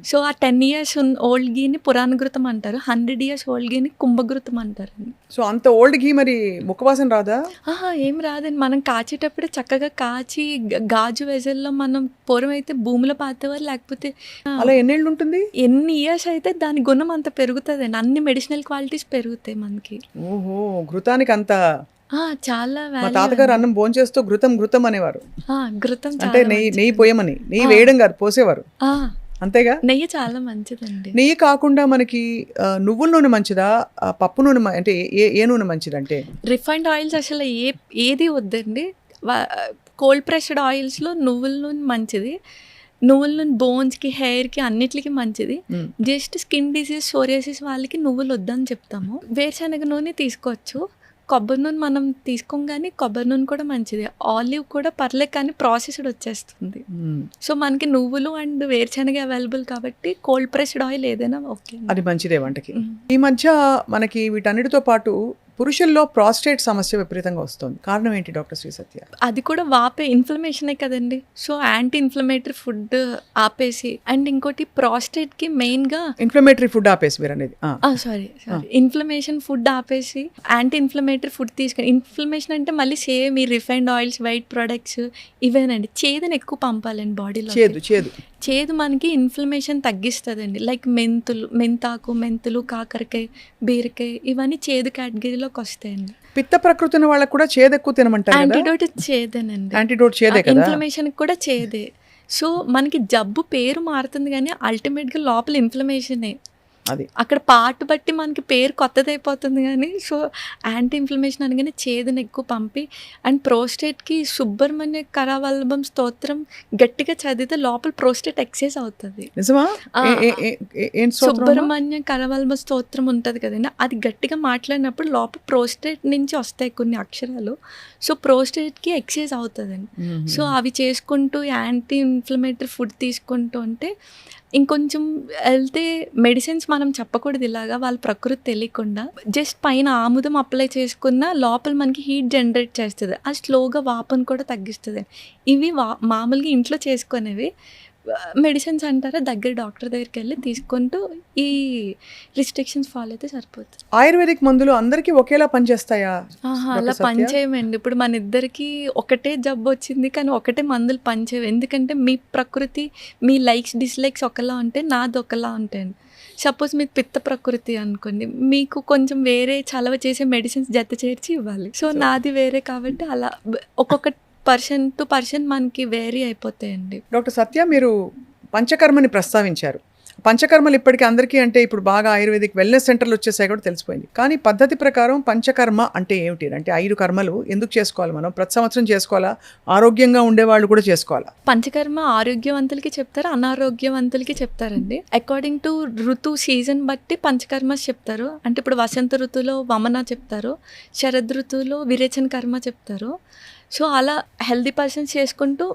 సో ఆ 10 years ఓల్డ్ గీని పురాణఘృతం అంటారు. 100 years ఓల్డ్ గీని కుంభఘృతం అంటారు. సో అంత ఓల్డ్ గీ మరి ముఖవాసన రాదా? ఏం రాదండి. మనం కాచేటప్పుడే చక్కగా కాచి గాజు వెజల్లో మనం పూర్వం అయితే భూమిలో పాతేవారు. లేకపోతే అలా ఎన్నేళ్ళు ఉంటుంది? ఎన్ని ఇయర్స్ అయితే దాని గుణం అంత పెరుగుతుంది అండి. అన్ని మెడిసినల్ క్వాలిటీస్ పెరుగుతాయి మనకి. ఓహో, ఘృతానికి అంత చాలా. మా తాతగారు అన్నం భోంచేస్తూ ఘృతం ఘృతం అనేవారు. ఘృతం అంటే నెయ్యి పోయమని, నెయ్యి వేయడం కాదు, పోసేవారు. అంతేగా? నెయ్యి చాలా మంచిదండి. నెయ్యి కాకుండా మనకి నువ్వుల నూనె మంచిదా, పప్పు నూనె అంటే ఏ నూనె మంచిదంటే? రిఫైన్డ్ ఆయిల్స్ అసలు ఏది వద్దండి. కోల్డ్ ప్రెస్డ్ ఆయిల్స్లో నువ్వుల నూనె మంచిది. నువ్వుల నూనె బోన్స్కి, హెయిర్కి అన్నిటికీ మంచిది. జస్ట్ స్కిన్ డిసీజ్, సోరియాసిస్ వాళ్ళకి నువ్వులు వద్దని చెప్తాము. వేరుశనగ నూనె తీసుకోవచ్చు. కొబ్బరి నూనె మనం తీసుకోగానే కొబ్బరి నూనె కూడా మంచిది. ఆలివ్ కూడా పర్లేదు, కానీ ప్రాసెస్డ్ వచ్చేస్తుంది. సో మనకి నువ్వులు అండ్ వేరుశనగ అవైలబుల్ కాబట్టి కోల్డ్ ప్రెస్డ్ ఆయిల్ ఏదైనా ఓకే, అది మంచిదే వంటకి. ఈ మధ్య మనకి వీటన్నిటితో పాటు పురుషుల్లో ప్రాస్టేట్ సమస్య విపరీతంగా వస్తుంది. కారణం ఏంటి డాక్టర్ శ్రీ సత్య? అది కూడా వాపే ఇన్ఫ్లమేషనే కదండి. సో యాంటీ ఇన్ఫ్లమేటరీ ఫుడ్ ఆపేసి, అండ్ ఇంకోటి ప్రాస్టేట్కి మెయిన్గా ఇన్ఫ్లమేటరీ ఫుడ్ ఆపేసి మీరు అనేది సారీ ఇన్ఫ్లమేషన్ ఫుడ్ ఆపేసి యాంటీ ఇన్ఫ్లమేటరీ ఫుడ్ తీసుకొని, ఇన్ఫ్లమేషన్ అంటే మళ్ళీ సేమ్ ఈ రిఫైన్డ్ ఆయిల్స్, వైట్ ప్రొడక్ట్స్ ఇవేనండి. చేదుని ఎక్కువ పంపాలండి బాడీలో. చేదు మనకి ఇన్ఫ్లమేషన్ తగ్గిస్తుందండి. లైక్ మెంతాకు, మెంతులు, కాకరకాయ, బీరకాయ ఇవన్నీ చేదు కేటగిరీలోకి వస్తాయండి. పిత్త ప్రకృతి ఉన్న వాళ్ళకి కూడా చేదు ఎక్కువ తినమంటారు. యాంటీడోట్ చేదేనండి. యాంటీడోట్ చేదే కదా, ఇన్ఫ్లమేషన్ కూడా చేదే. సో మనకి జబ్బు పేరు మారుతుంది కానీ అల్టిమేట్గా లోపల ఇన్ఫ్లమేషనే. అది అక్కడ పార్ట్ బట్టి మనకి పేరు కొత్తది అయిపోతుంది కానీ. సో యాంటీ ఇన్ఫ్లమేషన్ అనగానే చేదుని ఎక్కువ పంపి, అండ్ ప్రోస్టేట్కి సుబ్రహ్మణ్య కరవల్లభం స్తోత్రం గట్టిగా చదివితే లోపల ప్రోస్టేట్ ఎక్సైజ్ అవుతుంది. సుబ్రహ్మణ్య కరవల్లభ స్తోత్రం ఉంటుంది కదండి, అది గట్టిగా మాట్లాడినప్పుడు లోపల ప్రోస్టేట్ నుంచి వస్తాయి కొన్ని అక్షరాలు. సో ప్రోస్టేట్కి ఎక్సైజ్ అవుతుందండి. సో అవి చేసుకుంటూ యాంటీ ఇన్ఫ్లమేటరీ ఫుడ్ తీసుకుంటూ ఉంటే ఇంకొంచెం వెళ్తే మెడిసిన్స్ మనం చెప్పకూడదు ఇలాగా వాళ్ళ ప్రకృతి తెలియకుండా. జస్ట్ పైన ఆముదం అప్లై చేసుకున్న లోపల మనకి హీట్ జనరేట్ చేస్తది. అది స్లోగా వాపుని కూడా తగ్గిస్తది. ఇవి మామూలుగా ఇంట్లో చేసుకునేవి. మెడిసిన్స్ అంటారా దగ్గర డాక్టర్ దగ్గరికెళ్ళి తీసుకుంటూ ఈ రిస్ట్రిక్షన్స్ ఫాలో అయితే సరిపోతుంది. ఆయుర్వేదిక్ మందులు అందరికీ ఒకేలా పనిచేస్తాయా? ఆహా! డాక్టర్ అలా సత్య? పనిచేయమండి. ఇప్పుడు మనిద్దరికీ ఒకటే జబ్బొచ్చింది కానీ ఒకటే మందులు పనిచేయవు. ఎందుకంటే మీ ప్రకృతి, మీ లైక్స్, డిస్‌లైక్స్ ఒకలా ఉంటే నాది ఒకలా ఉంటాయండి. సపోజ్ మీది పిత్త ప్రకృతి అనుకోండి. మీకు కొంచెం వేరే చలవ చేసే మెడిసిన్స్ జత చేర్చి ఇవ్వాలి. సో నాది వేరే కాబట్టి అలా ఒక్కొక్క పర్సన్ టు పర్సన్ మనకి వేరీ అయిపోతాయండి. డాక్టర్ సత్య, మీరు పంచకర్మని ప్రస్తావించారు. పంచకర్మలు ఇప్పటికీ అందరికీ అంటే ఇప్పుడు బాగా ఆయుర్వేదిక్ వెల్నెస్ సెంటర్లు వచ్చేసాయి కూడా తెలిసిపోయింది. కానీ పద్ధతి ప్రకారం పంచకర్మ అంటే ఏమిటి? అంటే 5 కర్మలు ఎందుకు చేసుకోవాలి? మనం ప్రతి సంవత్సరం చేసుకోవాలా? ఆరోగ్యంగా ఉండేవాళ్ళు కూడా చేసుకోవాలా? పంచకర్మ ఆరోగ్యవంతులకి చెప్తారు, అనారోగ్యవంతులకి చెప్తారండి. అకార్డింగ్ టు ఋతు సీజన్ బట్టి పంచకర్మస్ చెప్తారు. అంటే ఇప్పుడు వసంత ఋతువులో వమన చెప్తారు, శరద్ ఋతువులో విరేచన కర్మ చెప్తారు. సో అలా హెల్దీ పర్సన్స్ చేసుకుంటూ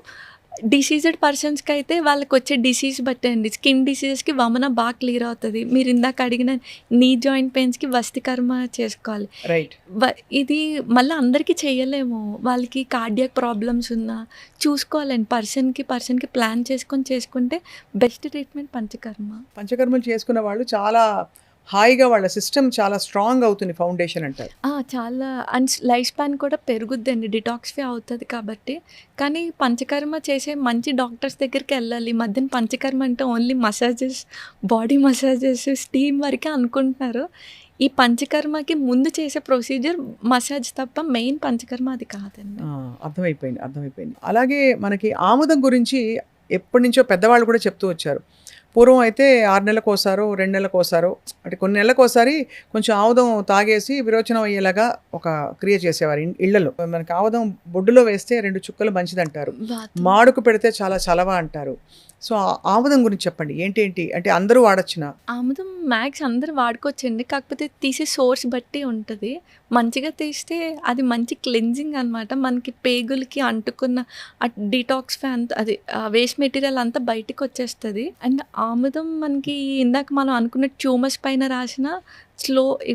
డిసీజ్డ్ పర్సన్స్కి అయితే వాళ్ళకి వచ్చే డిసీజ్ బట్టే అండి. స్కిన్ డిసీజెస్కి వమన బాగా క్లియర్ అవుతుంది. మీరు ఇందాక అడిగిన నీ జాయింట్ పెయిన్స్కి వస్తి కర్మ చేసుకోవాలి. రైట్. ఇది మళ్ళీ అందరికీ చేయలేము. వాళ్ళకి కార్డియాక్ ప్రాబ్లమ్స్ ఉన్నా చూసుకోవాలండి. పర్సన్కి ప్లాన్ చేసుకుంటే బెస్ట్ ట్రీట్మెంట్ పంచకర్మ. పంచకర్మలు చేసుకున్న వాళ్ళు చాలా హాయిగా వాళ్ళ సిస్టమ్ చాలా స్ట్రాంగ్ అవుతుంది, ఫౌండేషన్ అంటారు. చాలా అండ్ లైఫ్ స్పాన్ కూడా పెరుగుద్దండి. డిటాక్సిఫై అవుతుంది కాబట్టి. కానీ పంచకర్మ చేసే మంచి డాక్టర్స్ దగ్గరికి వెళ్ళాలి. ఈ మధ్యన పంచకర్మ అంటే only massages, body massages, steam వరకే అనుకుంటున్నారు. ఈ పంచకర్మకి ముందు చేసే ప్రొసీజర్ మసాజ్ తప్ప మెయిన్ పంచకర్మ అది కాదండి. అర్థమైపోయింది. అలాగే మనకి ఆముదం గురించి ఎప్పటి నుంచో పెద్దవాళ్ళు కూడా చెప్తూ వచ్చారు. పూర్వం అయితే 6 నెలలకోసారో 2 నెలలకోసారో అంటే కొన్ని నెలలకోసారి కొంచెం ఆముదం తాగేసి విరోచనం అయ్యేలాగా ఒక క్రియ చేసేవారు ఇళ్లలో. మనకి ఆముదం బొడ్డులో వేస్తే 2 చుక్కలు మంచిదంటారు, మాడుకు పెడితే చాలా చలవ అంటారు. సో ఆముదం గురించి చెప్పండి, ఏంటి అంటే అందరూ వాడచ్చునా? ఆముదం మ్యాక్స్ అందరూ వాడుకోవచ్చండి. కాకపోతే తీసే సోర్స్ బట్టి ఉంటుంది. మంచిగా తీస్తే అది మంచి క్లెన్జింగ్ అనమాట. మనకి పేగులకి అంటుకున్న డిటాక్సిఫై అంతా అది వేస్ట్ మెటీరియల్ అంతా బయటికి వచ్చేస్తుంది. అండ్ ఆముదం మనకి ఇందాక మనం అనుకున్న ట్యూమర్స్ పైన రాసిన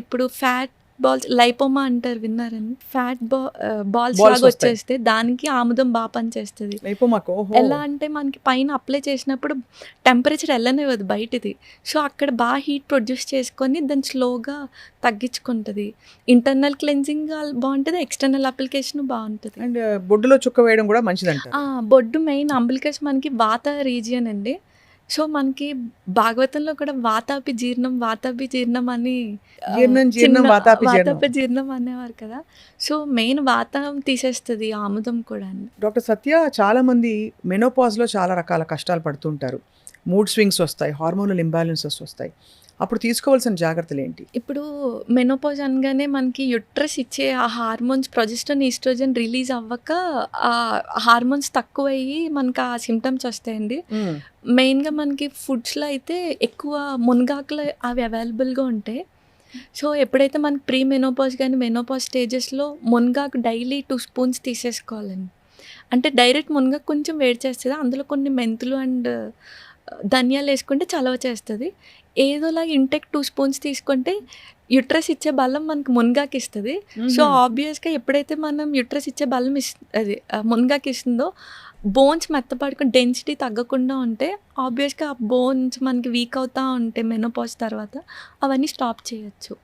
ఇప్పుడు ఫ్యాట్ బాల్స్ లైపోమా అంటారు, విన్నారండి? ఫ్యాట్ బాల్స్ లాగా వచ్చేస్తే దానికి ఆముదం బాగా పనిచేస్తుంది. ఎలా అంటే మనకి పైన అప్లై చేసినప్పుడు టెంపరేచర్ వెళ్ళనివ్వదు బయటిది. సో అక్కడ బాగా హీట్ ప్రొడ్యూస్ చేసుకొని దాన్ని స్లోగా తగ్గించుకుంటుంది. ఇంటర్నల్ క్లెన్జింగ్ బాగుంటుంది, ఎక్స్టర్నల్ అప్లికేషన్ బాగుంటుంది. అండ్ బొడ్డులో చుక్క వేయడం కూడా మంచిదంట. బొడ్డు మెయిన్ అంబిలికస్ మనకి వాత రీజియన్ అండి. సో మనకి భాగవతంలో కూడా వాతాపి జీర్ణం అని వాతాపి జీర్ణం అనేవారు కదా. సో మెయిన్ వాతం తీసేస్తుంది ఆముదం కూడా. డాక్టర్ సత్య, చాలా మంది మెనోపాజ్లో చాలా రకాల కష్టాలు పడుతుంటారు. మూడ్ స్వింగ్స్ వస్తాయి, హార్మోనల్ ఇంబ్యాలెన్సెస్ వస్తాయి. అప్పుడు తీసుకోవాల్సిన జాగ్రత్తలు ఏంటి? ఇప్పుడు మెనోపాజ్ అనగానే మనకి యుట్రస్ ఇచ్చే ఆ హార్మోన్స్ ప్రొజెస్ట్రాన్, ఈస్ట్రోజన్ రిలీజ్ అవ్వక ఆ హార్మోన్స్ తక్కువయ్యి మనకి ఆ సిమ్టమ్స్ వస్తాయండి. మెయిన్గా మనకి ఫుడ్స్లో అయితే ఎక్కువ మునగాకులు అవి అవైలబుల్గా ఉంటాయి. సో ఎప్పుడైతే మనకి ప్రీ మెనోపాజ్ కానీ మెనోపాజ్ స్టేజెస్లో మునగాకు డైలీ 2 స్పూన్స్ తీసేసుకోవాలండి. అంటే డైరెక్ట్ మునగాకు కొంచెం వేడి చేస్తుంది, అందులో కొన్ని మెంతులు అండ్ ధనియాలు వేసుకుంటే చలవ చేస్తుంది. ఏదోలాగా ఇంటెక్ 2 స్పూన్స్ తీసుకుంటే యుట్రస్ ఇచ్చే బలం మనకి మునగాకు ఇస్తుంది. సో ఆబ్వియస్గా ఎప్పుడైతే మనం యుట్రస్ ఇచ్చే బలం అది మునగాకు ఇస్తుందో బోన్స్ మెత్తపడుకుని డెన్సిటీ తగ్గకుండా ఉంటే ఆబ్వియస్గా ఆ బోన్స్ మనకి వీక్ అవుతూ ఉంటే మెనోపాజ్ తర్వాత అవన్నీ స్టాప్ చేయొచ్చు.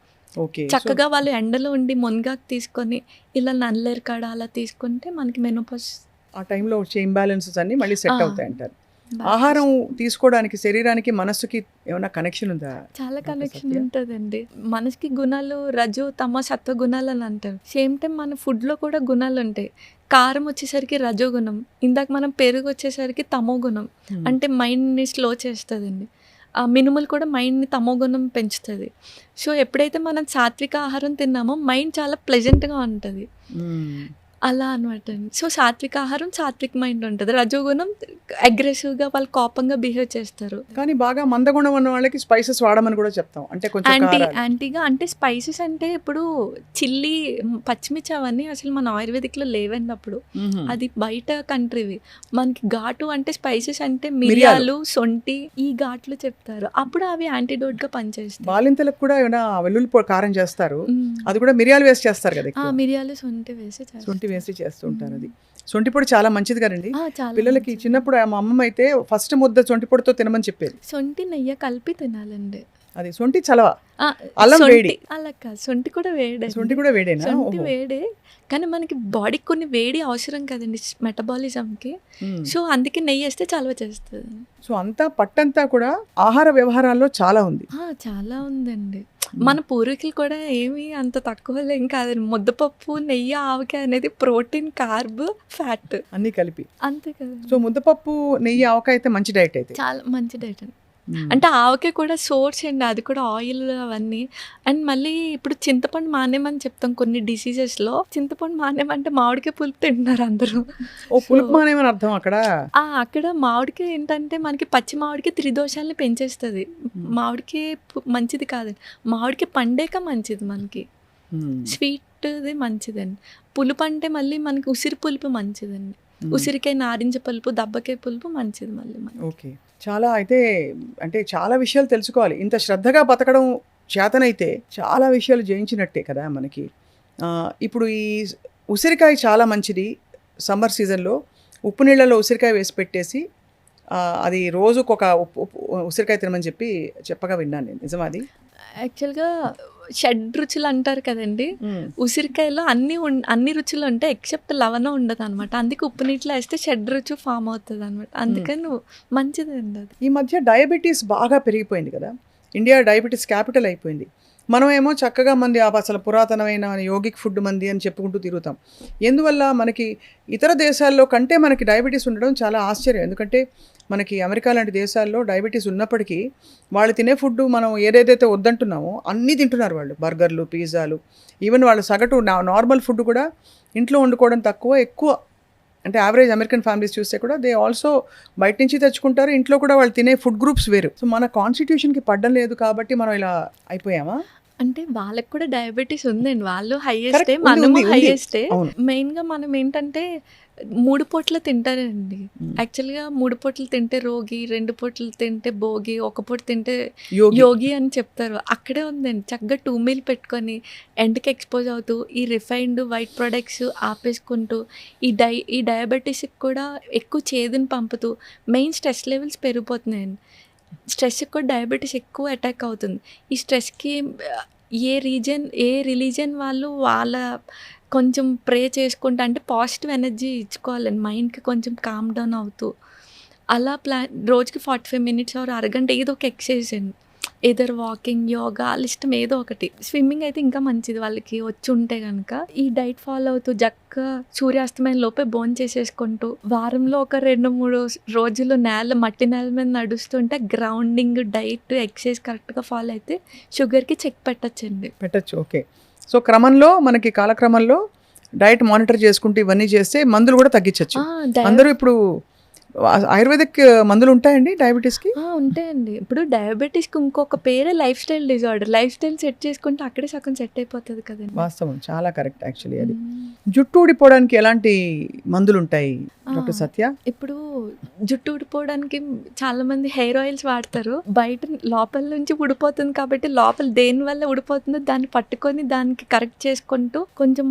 చక్కగా వాళ్ళు ఎండలో ఉండి మునగాకు తీసుకొని ఇలా నల్లేరు కాడ అలా తీసుకుంటే మనకి మెనోపాజ్ ఆ టైంలో వచ్చే ఇంబ్యాలెన్సెస్ అన్నీ మళ్ళీ సెట్ అవుతాయి అంటారు. ఆహారం తీసుకోవడానికి శరీరానికి మనస్సుకి ఏమైనా కనెక్షన్ ఉందా? చాలా కనెక్షన్ ఉంటుందండి. మనసుకి గుణాలు రజో తమ సత్వ గుణాలు అని అంటారు. సేమ్ టైం మన ఫుడ్లో కూడా గుణాలు ఉంటాయి. కారం వచ్చేసరికి రజో గుణం, ఇందాక మనం పెరుగు వచ్చేసరికి తమో గుణం, అంటే మైండ్ని స్లో చేస్తుందండి. ఆ మినుములు కూడా మైండ్ని తమో గుణం పెంచుతుంది. సో ఎప్పుడైతే మనం సాత్విక ఆహారం తిన్నామో మైండ్ చాలా ప్లెజెంట్గా ఉంటుంది. అలా అనమాట అండి. సో సాత్విక ఆహారం సాత్విక్ మైండ్ ఉంటుంది. రజోగుణం అగ్రెసివ్గా వాళ్ళు కోపంగా బిహేవ్ చేస్తారు. కానీ బాగా మందగుణం ఉన్న వాళ్ళకి స్పైసెస్ వాడమని కూడా చెప్తాం. అంటే కొంచెం యాంటీగా అంటే స్పైసెస్ అంటే ఇప్పుడు చిల్లీ, పచ్చిమిర్చి అవన్నీ అసలు మన ఆయుర్వేదిక్లో లేవండి అప్పుడు. అది బయట కంట్రీవి. మనకి ఘాటు అంటే స్పైసెస్ అంటే మిరియాలు, సొంటి ఈ ఘాట్లు చెప్తారు. అప్పుడు అవి యాంటీడోట్గా పనిచేస్తాయి. బాలింతలకు కూడా ఏమైనా వెల్లుల్లి కారం చేస్తారు, అది కూడా మిరియాలు వేసి చేస్తారు కదా. మిరియాలు, సొంటి వేసి చేస్తూ ఉంటారు. అది సొంటి పొడి చాలా మంచిది కదండి చాలా పిల్లలకి. చిన్నప్పుడు మా అమ్మమ్మ అయితే ఫస్ట్ ముద్ద సొంటి పొడితో తినమని చెప్పేది. సొంటి నెయ్యి కలిపి తినాలండి. అది సొంటి చలవ, అల్లం వేడి. అలా కాదు, సొంటి కూడా వేడే. సొంటి కూడా వేడేనా? సొంటి వేడే, కానీ మనకి బాడీకి కొన్ని వేడి అవసరం కదండి మెటబాలిజంకి. సో అందుకే నెయ్యి వేస్తే చలవ చేస్తుంది. సో అంతా పట్టంతా కూడా ఆహార వ్యవహారాల్లో చాలా ఉంది. చాలా ఉందండి. మన పూర్వీకులు కూడా ఏమి అంత తక్కువ ఏం కాదండి. ముద్దపప్పు, నెయ్యి, ఆవకాయ అనేది ప్రోటీన్, కార్బ్, ఫ్యాట్ అన్నీ కలిపి అంతే కదా. సో ముద్దపప్పు, నెయ్యి, ఆవకాయ అయితే మంచి డైట్. అయితే చాలా మంచి డైట్ అండి. అంటే ఆవకాయ కూడా సోర్స్ అండి, అది కూడా ఆయిల్ అవన్నీ. అండ్ మళ్ళీ ఇప్పుడు చింతపండు మానేమని చెప్తాం కొన్ని డిసీజెస్లో. చింతపండు మానేమంటే మామిడికాయ పులుపు తింటున్నారు అందరూ. పులుపు మానేమని అర్థం అక్కడ. అక్కడ మామిడికాయ ఏంటంటే మనకి పచ్చి మామిడికాయ త్రిదోషాలని పెంచేస్తుంది. మామిడికాయ మంచిది కాదండి, మామిడికాయ పండేక మంచిది మనకి. స్వీట్ది మంచిదండి. పులుపు అంటే మళ్ళీ మనకి ఉసిరి పులుపు మంచిదండి. ఉసిరికాయ, నారింజ పులుపు, దబ్బకాయ పులుపు మంచిది మళ్ళీ. ఓకే, చాలా అయితే అంటే చాలా విషయాలు తెలుసుకోవాలి. ఇంత శ్రద్ధగా బతకడం చేతనైతే చాలా విషయాలు జయించినట్టే కదా మనకి. ఇప్పుడు ఈ ఉసిరికాయ చాలా మంచిది. సమ్మర్ సీజన్లో ఉప్పు నీళ్ళలో ఉసిరికాయ వేసి పెట్టేసి అది రోజుకు ఒక ఉసిరికాయ తినమని చెప్పగా విన్నాను నేను. నిజమాది? యాక్చువల్గా షడ్ రుచులు అంటారు కదండి, ఉసిరికాయలో అన్ని రుచులు ఉంటాయి ఎక్సెప్ట్ లవణం ఉండదు అనమాట. అందుకే ఉప్పు నీటిలో వేస్తే షడ్ రుచి ఫామ్ అవుతుంది అనమాట. అందుకని మంచిదండి అది. ఈ మధ్య డయాబెటీస్ బాగా పెరిగిపోయింది కదా. ఇండియా డయాబెటీస్ క్యాపిటల్ అయిపోయింది. మనమేమో చక్కగా మంది అసలు పురాతనమైన యోగిక్ ఫుడ్ మంది అని చెప్పుకుంటూ తిరుగుతాం. ఎందువల్ల మనకి ఇతర దేశాల్లో కంటే మనకి డయాబెటీస్ ఉండడం చాలా ఆశ్చర్యం. ఎందుకంటే మనకి అమెరికా లాంటి దేశాల్లో డయాబెటీస్ ఉన్నప్పటికీ వాళ్ళు తినే ఫుడ్ మనం ఏదైతే వద్దంటున్నామో అన్నీ తింటున్నారు వాళ్ళు. బర్గర్లు, పిజ్జాలు, ఈవెన్ వాళ్ళు సగటు నార్మల్ ఫుడ్ కూడా ఇంట్లో వండుకోవడం ఎక్కువ. అంటే యావరేజ్ అమెరికన్ ఫ్యామిలీస్ చూస్తే కూడా దే ఆల్సో బయట నుంచి తెచ్చుకుంటారు. ఇంట్లో కూడా వాళ్ళు తినే ఫుడ్ గ్రూప్స్ వేరు. సో మన కాన్స్టిట్యూషన్కి పడ్డం లేదు కాబట్టి మనం ఇలా అయిపోయామా? అంటే వాళ్ళకి కూడా డయాబెటీస్ ఉందండి. వాళ్ళు హైయెస్టే, మనము హైయెస్టే. మెయిన్గా మనం ఏంటంటే 3 పూటలు తింటారండి. యాక్చువల్గా 3 పూటలు తింటే రోగి, 2 పూటలు తింటే భోగి, 1 పూట తింటే యోగి అని చెప్తారు. అక్కడే ఉందండి. చక్కగా 2 మీల్ పెట్టుకొని ఎండకి ఎక్స్పోజ్ అవుతూ ఈ రిఫైన్డ్ వైట్ ప్రొడక్ట్స్ ఆపేసుకుంటూ ఈ డయాబెటీస్కి కూడా ఎక్కువ చేదుని పంపుతూ మెయిన్ స్ట్రెస్ లెవెల్స్ పెరిగిపోతున్నాయండి. స్ట్రెస్కి కూడా డయాబెటీస్ ఎక్కువ అటాక్ అవుతుంది. ఈ స్ట్రెస్కి ఏ రిలీజన్ వాళ్ళు వాళ్ళ కొంచెం ప్రే చేసుకుంటా, అంటే పాజిటివ్ ఎనర్జీ ఇచ్చుకోవాలండి మైండ్కి, కొంచెం కామ్ డౌన్ అవుతూ అలా రోజుకి 45 మినిట్స్ ఆర్ అరగంట ఏదో ఒక ఎక్సర్సైజ్ అండి. ఏదర్ వాకింగ్, యోగా, ఇష్టం ఏదో ఒకటి. స్విమ్మింగ్ అయితే ఇంకా మంచిది వాళ్ళకి వచ్చి ఉంటే కనుక. ఈ డైట్ ఫాలో అవుతూ సూర్యాస్తమయం లోపే భోజనం చేసేసుకుంటూ వారంలో ఒక 2-3 రోజులు మట్టి నేల మీద నడుస్తుంటే గ్రౌండింగ్, డైట్, ఎక్సర్సైజ్ కరెక్ట్గా ఫాలో అయితే షుగర్కి చెక్ పెట్టచ్చు. ఓకే. సో క్రమంలో మనకి కాలక్రమంలో డైట్ మానిటర్ చేసుకుంటూ ఇవన్నీ చేస్తే మందులు కూడా తగ్గించవచ్చు. అందరూ ఇప్పుడు ఆయుర్వేదిక్ మందులు ఉంటాయండి డయాబెటీస్కి? ఉంటాయండి. ఇప్పుడు డయాబెటీస్కి ఇంకొక పేరే life style disorder. Life style set చేసుకుంటే అక్కడే సగం సెట్ అయిపోతుంది కదండి. వాస్తవం, చాలా కరెక్ట్ యాక్చువల్లీ. అది జుట్టు ఊడిపోవడానికి ఎలాంటి మందులు ఉంటాయి డాక్టర్ సత్య? ఇప్పుడు జుట్టు ఊడిపోవడానికి చాలా మంది హెయిర్ ఆయిల్స్ వాడతారు. బయట లోపల నుంచి ఊడిపోతుంది కాబట్టి లోపల దేని వల్ల ఊడిపోతుందో దాన్ని పట్టుకొని దానికి కరెక్ట్ చేసుకుంటూ కొంచెం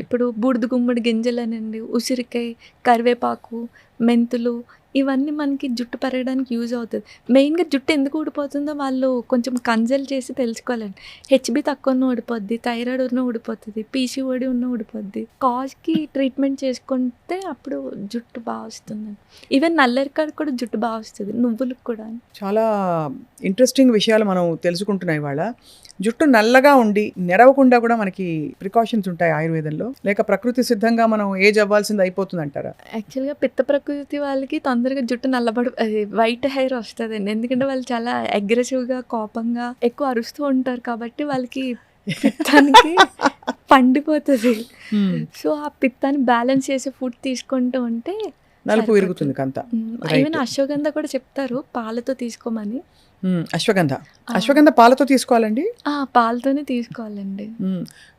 ఇప్పుడు బూడిద గుమ్మడి గింజలనండి, ఉసిరికాయ, కరివేపాకు, మెంతులు, ఇవన్నీ మనకి జుట్టు పెరగడానికి యూజ్ అవుతుంది. మెయిన్గా జుట్టు ఎందుకు ఊడిపోతుందో వాళ్ళు కొంచెం కన్సల్ట్ చేసి తెలుసుకోవాలండి. హెచ్బి తక్కువ ఉన్న ఊడిపోద్ది, థైరాయిడ్ ఉన్న ఊడిపోతుంది, పీసీఓడి ఉన్న ఊడిపోద్ది. కాజ్కి ట్రీట్మెంట్ చేసుకుంటే అప్పుడు జుట్టు బాగా వస్తుంది. ఈవెన్ నల్లరికాడ కూడా జుట్టు బాగా వస్తుంది, నువ్వులకు కూడా. చాలా ఇంట్రెస్టింగ్ విషయాలు మనం తెలుసుకుంటున్నాయి ఇవాళ. జుట్టు నల్లగా ఉండి నెరవకుండా కూడా మనకి ప్రికాషన్స్ ఉంటాయి ఆయుర్వేదంలో, లేక ప్రకృతి సిద్ధంగా మనం ఏజ్ అవ్వాల్సింది అయిపోతుంది అంటారా? యాక్చువల్గా పిత్త ప్రకృతి వాళ్ళకి తొందరగా జుట్టు వైట్ హెయిర్ వస్తుందండి. ఎందుకంటే వాళ్ళు చాలా అగ్రెసివ్గా, కోపంగా ఎక్కువ అరుస్తూ ఉంటారు కాబట్టి వాళ్ళకి పిత్తానికి పండిపోతుంది. సో ఆ పిత్తాన్ని బ్యాలెన్స్ చేసే ఫుడ్ తీసుకుంటూ ఉంటే నలుపు విరుగుతుంది కంత. ఈవెన్ అశ్వగంధ కూడా చెప్తారు పాలతో తీసుకోమని. అశ్వగంధ పాలతో తీసుకోవాలండి? పాలతోనే తీసుకోవాలండి.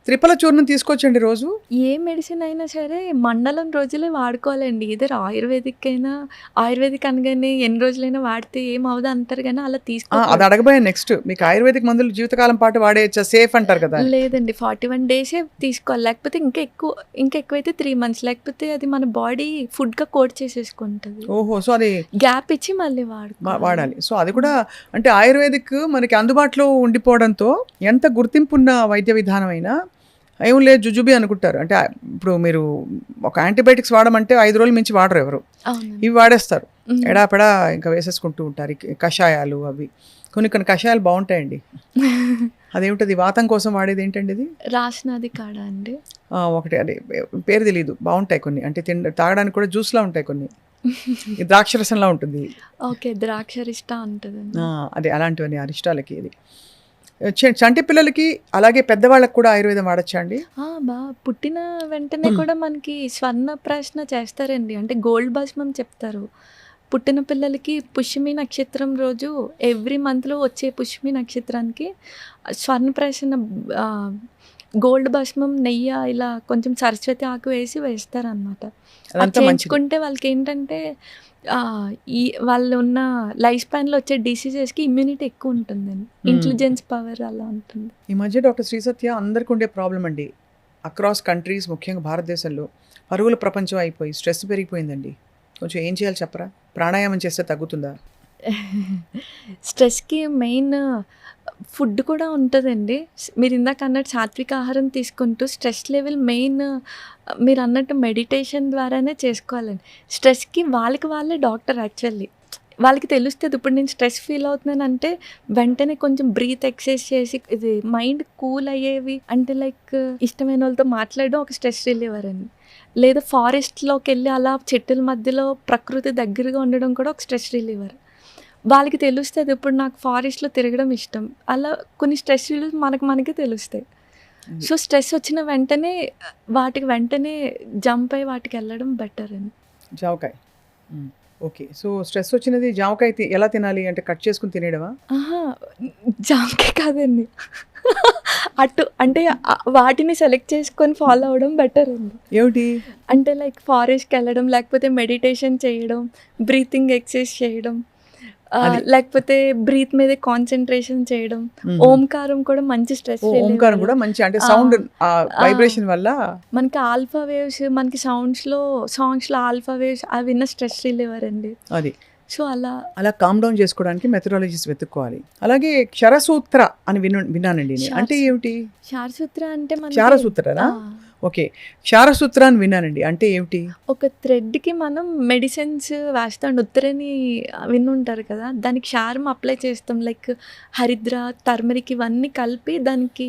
త్రిఫల చూర్ణం తీసుకోవచ్చండి రోజు? ఏ మెడిసిన్ అయినా సరే మండలం రోజులే వాడుకోవాలండి. ఇద్దరు ఆయుర్వేదిక్ అయినా, ఆయుర్వేదిక్ అనగానే ఎన్ని రోజులైనా వాడితే ఏం అవ్వదు అంటారు కానీ అలా అది అడగబోయే నెక్స్ట్. మీకు ఆయుర్వేదిక్ మందులు జీవితకాలం పాటు వాడేయచ్చా, సేఫ్ అంటారు కదా? లేదండి, 41 డేసే తీసుకోవాలి. లేకపోతే ఇంకా ఎక్కువైతే 3 months, లేకపోతే అది మన బాడీ ఫుడ్గా కోడ్ చేసేసుకుంటుంది. ఓహో, సో అది గ్యాప్ ఇచ్చి మళ్ళీ వాడాలి. సో అది కూడా అంటే ఆయుర్వేదిక్ మనకి అందుబాటులో ఉండిపోవడంతో ఎంత గుర్తింపు ఉన్న వైద్య విధానం అయినా ఏం లేదు జుజుబి అనుకుంటారు. అంటే ఇప్పుడు మీరు ఒక యాంటీబయాటిక్స్ వాడమంటే 5 రోజుల మించి వాడరు ఎవరు. ఇవి వాడేస్తారు, ఎడాపెడా ఇంకా వేసేసుకుంటూ ఉంటారు. కషాయాలు అవి కొన్ని కషాయాలు బాగుంటాయండి. అదేమిటది వాతం కోసం వాడేది ఏంటండి ఇది? రాసినది కాడ అండి ఒకటి, అదే పేరు తెలియదు, బాగుంటాయి కొన్ని. అంటే తాగడానికి కూడా జ్యూస్లా ఉంటాయి కొన్ని. ద్రాక్షరసంలా ఉంటుంది. ఓకే, ద్రాక్షరిష్ట ఉంటుంది. అదే అలాంటివన్నీ అరిష్టాలకి. ఇది చంటి పిల్లలకి అలాగే పెద్దవాళ్ళకి కూడా ఆయుర్వేదం వాడచ్చా అండి? పుట్టిన వెంటనే కూడా మనకి స్వర్ణ ప్రశ్న చేస్తారండి. అంటే గోల్డ్ భస్మం చెప్తారు. పుట్టిన పిల్లలకి పుష్యమి నక్షత్రం రోజు ఎవ్రీ మంత్లో వచ్చే పుష్యమి నక్షత్రానికి స్వర్ణ ప్రశ్న గోల్డ్ భస్మం, నెయ్యి ఇలా కొంచెం సరస్వతి ఆకు వేస్తారనమాట. చేయించుకుంటే వాళ్ళకి ఏంటంటే వాళ్ళు ఉన్న లైఫ్ స్పాన్లో వచ్చే డిసీజెస్కి ఇమ్యూనిటీ ఎక్కువ ఉంటుందండి, ఇంటెలిజెన్స్ పవర్ అలా ఉంటుంది. ఈ మధ్య డాక్టర్ శ్రీ సత్య అందరికి ఉండే ప్రాబ్లం అండి, అక్రాస్ కంట్రీస్ ముఖ్యంగా భారతదేశంలో పరుగుల ప్రపంచం అయిపోయి స్ట్రెస్ పెరిగిపోయిందండి. కొంచెం ఏం చేయాలి చెప్పరా? ప్రాణాయామం చేస్తే తగ్గుతుందా? స్ట్రెస్కి మెయిన్ ఫుడ్ కూడా ఉంటుందండి. మీరు ఇందాక అన్నట్టు సాత్విక ఆహారం తీసుకుంటూ స్ట్రెస్ లెవెల్ మెయిన్ మీరు అన్నట్టు మెడిటేషన్ ద్వారానే చేసుకోవాలండి. స్ట్రెస్కి వాళ్ళే డాక్టర్. యాక్చువల్లీ వాళ్ళకి తెలుస్తుంది. ఇప్పుడు నేను స్ట్రెస్ ఫీల్ అవుతున్నాను అంటే వెంటనే కొంచెం బ్రీత్ ఎక్సర్సైజ్ చేసి ఇది మైండ్ కూల్ అయ్యేవి అంటే లైక్ ఇష్టమైన వాళ్ళతో మాట్లాడడం ఒక స్ట్రెస్ రిలీవర్ అండి. లేదా ఫారెస్ట్లోకి వెళ్ళి అలా చెట్టుల మధ్యలో ప్రకృతి దగ్గరగా ఉండడం కూడా ఒక స్ట్రెస్ రిలీవర్. వాళ్ళకి తెలుస్తుంది ఇప్పుడు నాకు ఫారెస్ట్లో తిరగడం ఇష్టం. అలా కొన్ని స్ట్రెస్ రిలీవ్ మనకే తెలుస్తాయి. సో స్ట్రెస్ వచ్చిన వెంటనే వెంటనే జంప్ అయ్యి వాటికి వెళ్ళడం బెటర్ అని. జామకాయ, ఓకే. సో స్ట్రెస్ వచ్చినది జామకాయ ఎలా తినాలి అంటే కట్ చేసుకుని తినేయడమా? జామకాయ కాదండి, అటు అంటే వాటిని సెలెక్ట్ చేసుకొని ఫాలో అవ్వడం బెటర్ అండి. ఏమిటి అంటే లైక్ ఫారెస్ట్కి వెళ్ళడం, లేకపోతే మెడిటేషన్ చేయడం, బ్రీతింగ్ ఎక్సర్సైజ్ చేయడం, లేకపోతే బ్రీత్ మీద కాన్సన్ట్రేషన్ చేయడం. ఓంకారం కూడా మంచి స్ట్రెస్. ఓంకారం కూడా మంచి, అంటే సౌండ్ వైబ్రేషన్ వల్ల మనకి ఆల్ఫా వేవ్స్, మనకి సాంగ్స్లో ఆల్ఫా వేవ్స్ అవి విన్న స్ట్రెస్ రిలీవర్ అండి. అది సో అలా కామ్ డౌన్ చేసుకోవడానికి మెథడాలజీస్ వెతుక్కోవాలి. అలాగే క్షరసూత్ర అని విన్నానండి. అంటే ఏమిటి క్షారసూత్ర? అంటే క్షారసూత్రనా? ఓకే, క్షారసూత్ర అని విన్నానండి. అంటే ఏమిటి? ఒక థ్రెడ్కి మనం మెడిసిన్స్ వేస్తాం. ఉత్తరని వినుంటారు కదా, దానికి క్షారం అప్లై చేస్తాం. లైక్ హరిద్ర, టర్మరిక్ ఇవన్నీ కలిపి దానికి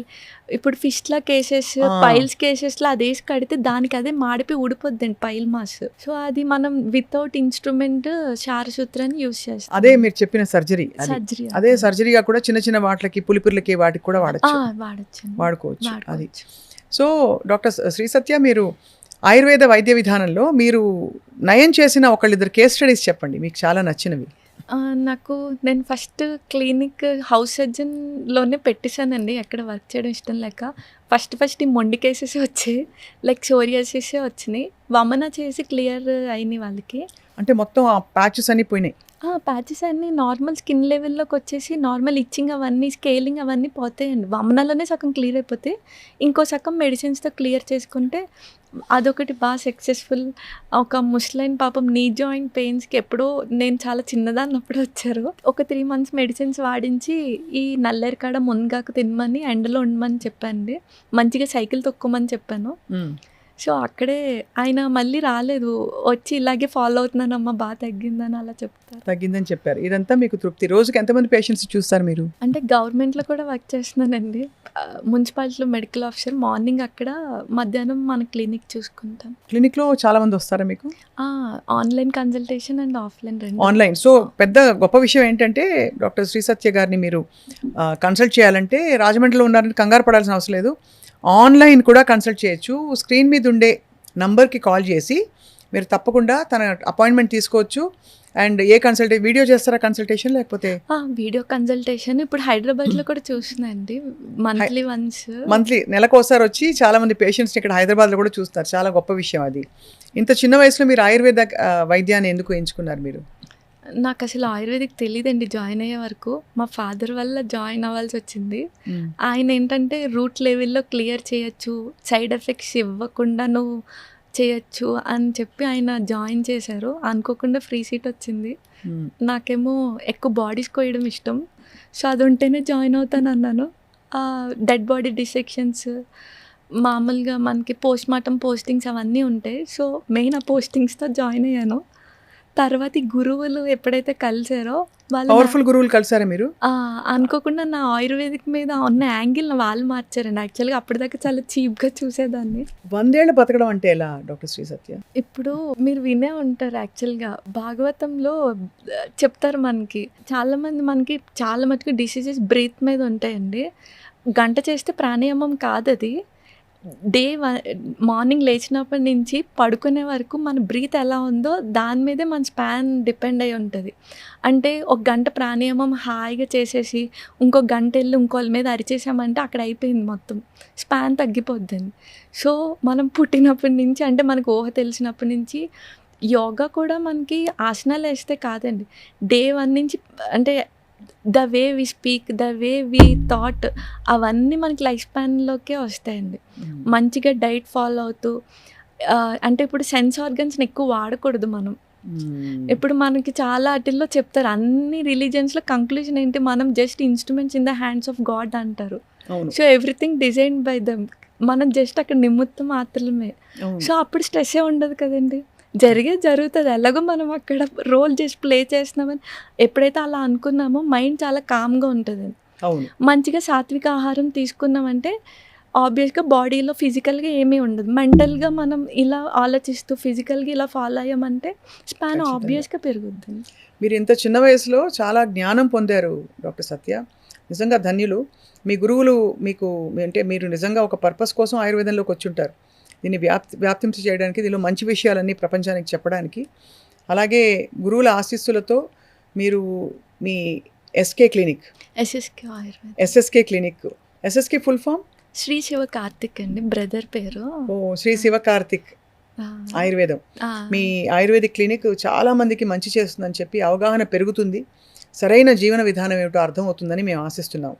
ఇప్పుడు ఫిష్లా కేసెస్, పైల్స్ కేసెస్లో అది వేసి కడితే దానికి అదే మాడిపోయి ఊడిపోద్దండి పైల్ మాస్. సో అది మనం వితౌట్ ఇన్స్ట్రుమెంట్ క్షారసూత్రాన్ని యూజ్ చేస్తాం. అదే మీరు చెప్పిన సర్జరీ. అదే సర్జరీగా కూడా చిన్న వాటికి పులిపిర్లకి వాటికి కూడా వాడుకోవచ్చు. అది. సో డాక్టర్ శ్రీ సత్య, మీరు ఆయుర్వేద వైద్య విధానంలో మీరు నయం చేసిన ఒకళ్ళిద్దరు కేస్ స్టడీస్ చెప్పండి, మీకు చాలా నచ్చినవి. నేను ఫస్ట్ క్లినిక్ హౌస్ సర్జన్లోనే పెట్టేశానండి, ఎక్కడ వర్క్ చేయడం ఇష్టం లేక. ఫస్ట్ ఈ మొండి కేసెస్ వచ్చాయి, లైక్ సోరియాసిస్ వచ్చినాయి. వమన చేసి క్లియర్ అయినాయి వాళ్ళకి. అంటే మొత్తం ఆ ప్యాచెస్ అన్నీ పోయినాయి? ప్యాచెస్ అన్నీ నార్మల్ స్కిన్ లెవెల్లోకి వచ్చేసి నార్మల్ ఇచ్చింగ్ అవన్నీ, స్కేలింగ్ అవన్నీ పోతాయండి. వమనలోనే సగం క్లియర్ అయిపోతే ఇంకో సగం మెడిసిన్స్తో క్లియర్ చేసుకుంటే అదొకటి బాగా సక్సెస్ఫుల్. ఒక ముస్లైన్ పాపం నీ జాయింట్ పెయిన్స్కి ఎప్పుడో నేను చాలా చిన్నదాన్నప్పుడు వచ్చారు. ఒక 3 months మెడిసిన్స్ వాడించి ఈ నల్లేరు కాడ మునగాకు తినమని, ఎండలో ఉండమని చెప్పండి, మంచిగా సైకిల్ తొక్కమని చెప్పాను. సో అక్కడే ఆయన మళ్ళీ రాలేదు, వచ్చి ఇలాగే ఫాలో అవుతున్నానమ్మా బాగా తగ్గిందని అలా తగ్గిందని చెప్పారు. ఇదంతా మీకు తృప్తి. రోజుకి ఎంతమంది పేషెంట్స్ చూస్తారు మీరు? అంటే గవర్నమెంట్లో కూడా వర్క్ చేస్తున్నానండి, మున్సిపాలిటీలో మెడికల్ ఆఫీసర్. మార్నింగ్ అక్కడ, మధ్యాహ్నం మన క్లినిక్ చూసుకుంటాం. క్లినిక్లో చాలా మంది వస్తారా మీకు? ఆన్లైన్ కన్సల్టేషన్ అండ్ ఆఫ్లైన్ రెండు. ఆన్లైన్. సో పెద్ద గొప్ప విషయం ఏంటంటే డాక్టర్ శ్రీ సత్య గారిని మీరు కన్సల్ట్ చేయాలంటే రాజమండ్రిలో ఉన్నారని కంగారు పడాల్సిన అవసరం లేదు. ఆన్లైన్ కూడా కన్సల్ట్ చేయొచ్చు. స్క్రీన్ మీద ఉండే నంబర్కి కాల్ చేసి మీరు తప్పకుండా తన అపాయింట్మెంట్ తీసుకోవచ్చు. అండ్ ఏ వీడియో చేస్తారా కన్సల్టేషన్, లేకపోతే వీడియో కన్సల్టేషన్ ఇప్పుడు హైదరాబాద్లో కూడా చూస్తున్నాండి, మంత్లీ వన్స్. మంత్లీ నెలకోసారి వచ్చి చాలా మంది పేషెంట్స్ని ఇక్కడ హైదరాబాద్లో కూడా చూస్తారు. చాలా గొప్ప విషయం అది. ఇంత చిన్న వయసులో మీరు ఆయుర్వేద వైద్యాన్ని ఎందుకు ఎంచుకున్నారు మీరు? నాకు అసలు ఆయుర్వేదిక్ తెలియదండి జాయిన్ అయ్యే వరకు. మా ఫాదర్ వల్ల జాయిన్ అవ్వాల్సి వచ్చింది. ఆయన ఏంటంటే రూట్ లెవెల్లో క్లియర్ చేయొచ్చు, సైడ్ ఎఫెక్ట్స్ ఇవ్వకుండా నువ్వు చేయొచ్చు అని చెప్పి ఆయన జాయిన్ చేశారు. అనుకోకుండా ఫ్రీ సీట్ వచ్చింది. నాకేమో ఎక్కువ బాడీస్ కోయడం ఇష్టం. సో అది ఉంటేనే జాయిన్ అవుతాను అన్నాను. డెడ్ బాడీ డిసెక్షన్స్, మామూలుగా మనకి పోస్ట్ మార్టం పోస్టింగ్స్ అవన్నీ ఉంటాయి. సో మెయిన్ ఆ పోస్టింగ్స్తో జాయిన్ అయ్యాను. తర్వాత ఈ గురువులు ఎప్పుడైతే కలిసారో వాళ్ళు పవర్ఫుల్ గురువులు కలిసారా మీరు? అనుకోకుండా నా ఆయుర్వేదిక్ మీద ఉన్న యాంగిల్ వాళ్ళు మార్చారండి. యాక్చువల్గా అప్పటిదాకా చాలా చీప్గా చూసేదాన్ని. 100 ఏళ్ళు బతకడం అంటే ఎలా డాక్టర్ శ్రీ సత్య? ఇప్పుడు మీరు వినే ఉంటారు, యాక్చువల్గా భాగవతంలో చెప్తారు మనకి మనకి చాలా మటుకు డిసీజెస్ బ్రీత్ మీద ఉంటాయండి. గంట చేస్తే ప్రాణాయామం కాదు అది. మార్నింగ్ లేచినప్పటి నుంచి పడుకునే వరకు మన బ్రీత్ ఎలా ఉందో దాని మీదే మన స్పాన్ డిపెండ్ అయి ఉంటుంది. అంటే ఒక గంట ప్రాణాయామం హాయిగా చేసేసి ఇంకో గంట వెళ్ళి ఇంకోళ్ళ మీద అరిచేసామంటే అక్కడ అయిపోయింది, మొత్తం స్పాన్ తగ్గిపోద్దండి. సో మనం పుట్టినప్పటి నుంచి, అంటే మనకు ఊహ తెలిసినప్పటి నుంచి యోగా కూడా మనకి ఆసనాలు వేస్తే కాదండి, డే 1 నుంచి, అంటే the way we speak, the way we thought, అవన్నీ మనకి లైఫ్ స్పాన్లోకే వస్తాయండి. మంచిగా డైట్ ఫాలో అవుతూ, అంటే ఇప్పుడు సెన్స్ ఆర్గన్స్ని ఎక్కువ వాడకూడదు మనం. ఇప్పుడు మనకి చాలా వాటిల్లో చెప్తారు, అన్ని రిలీజియన్స్లో కంక్లూజన్ ఏంటి, మనం just instruments in the hands of God అంటారు. So everything designed by them, మనం జస్ట్ అక్కడ నిమిత్తం మాత్రమే. సో అప్పుడు స్ట్రెస్సే ఉండదు కదండి, జరుగుతుంది. ఎలాగో మనం అక్కడ రోల్ చేసి ప్లే చేస్తున్నామని ఎప్పుడైతే అలా అనుకున్నామో మైండ్ చాలా కామ్గా ఉంటుంది. మంచిగా సాత్విక ఆహారం తీసుకున్నామంటే ఆబ్వియస్గా బాడీలో ఫిజికల్గా ఏమీ ఉండదు. మెంటల్గా మనం ఇలా ఆలోచిస్తూ ఫిజికల్గా ఇలా ఫాలో అయ్యామంటే స్పాన్ ఆబ్వియస్గా పెరుగుతుంది. మీరు ఇంత చిన్న వయసులో చాలా జ్ఞానం పొందారు డాక్టర్ సత్య, నిజంగా ధన్యులు. మీ గురువులు మీకు, అంటే మీరు నిజంగా ఒక పర్పస్ కోసం ఆయుర్వేదంలోకి వచ్చి ఉంటారు. దీన్ని వ్యాప్తించి చేయడానికి, దీనిలో మంచి విషయాలన్నీ ప్రపంచానికి చెప్పడానికి. అలాగే గురువుల ఆశీస్సులతో మీరు మీ SSK clinic, SSK full form Shri Siva Karthik అండి, బ్రదర్ పేరు. శ్రీ శివ కార్తిక్ ఆయుర్వేదం. మీ ఆయుర్వేదిక్ క్లినిక్ చాలా మందికి మంచి చేస్తుందని చెప్పి అవగాహన పెరుగుతుంది, సరైన జీవన విధానం ఏమిటో అర్థమవుతుందని మేము ఆశిస్తున్నాం.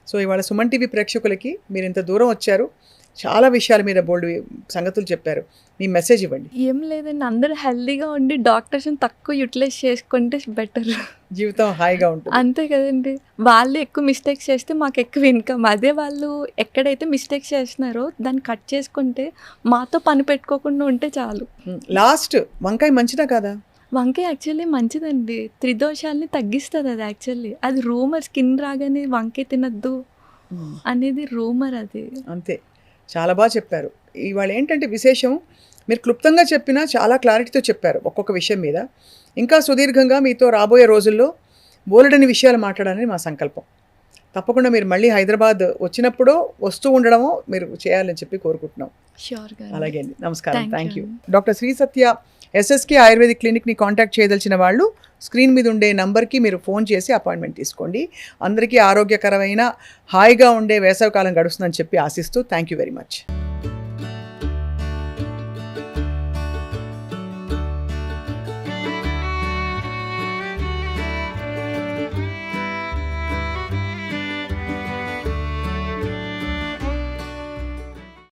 సో ఇవాళ సుమన్ టీవీ ప్రేక్షకులకి మీరు ఇంత దూరం వచ్చారు, చాలా విషయాల మీద బోల్డ్ సంగతులు చెప్పారు. మీ మెసేజ్ ఇవ్వండి. ఏం లేదండి, అందరూ హెల్దీగా ఉండి డాక్టర్స్ని తక్కువ యూటిలైజ్ చేసుకుంటే బెటర్, జీవితం హాయిగా ఉంటుంది. అంతే కదండి. వాళ్ళు ఎక్కువ మిస్టేక్స్ చేస్తే మాకు ఎక్కువ ఇన్కమ్. అదే వాళ్ళు ఎక్కడైతే మిస్టేక్స్ చేస్తున్నారో దాన్ని కట్ చేసుకుంటే, మాతో పని పెట్టుకోకుండా ఉంటే చాలు. లాస్ట్, వంకాయ మంచిదా కాదా? వంకాయ యాక్చువల్లీ మంచిదండి, త్రిదోషాలని తగ్గిస్తుంది అది. యాక్చువల్లీ అది రూమర్, స్కిన్ రాగానే వంకాయ తినద్దు అనేది రూమర్ అది. అంతే, చాలా బాగా చెప్పారు. ఇవాళ ఏంటంటే విశేషం, మీరు క్లుప్తంగా చెప్పినా చాలా క్లారిటీతో చెప్పారు ఒక్కొక్క విషయం మీద. ఇంకా సుదీర్ఘంగా మీతో రాబోయే రోజుల్లో బోలెడని విషయాలు మాట్లాడాలని మా సంకల్పం. తప్పకుండా మీరు మళ్ళీ హైదరాబాద్ వచ్చినప్పుడు వస్తూ ఉండడమో మీరు చేయాలని చెప్పి కోరుకుంటున్నాం. ష్యూర్గా. అలాగే అండి, నమస్కారం, thank you. Doctor Shri Satya SSK ayurvedic క్లినిక్ని కాంటాక్ట్ చేయదలిచిన వాళ్ళు స్క్రీన్ మీద ఉండే నంబర్కి మీరు ఫోన్ చేసి అపాయింట్మెంట్ తీసుకోండి. అందరికీ ఆరోగ్యకరమైన హాయిగా ఉండే వేసవికాలం గడుస్తుందని చెప్పి ఆశిస్తూ థ్యాంక్ యూ వెరీ మచ్.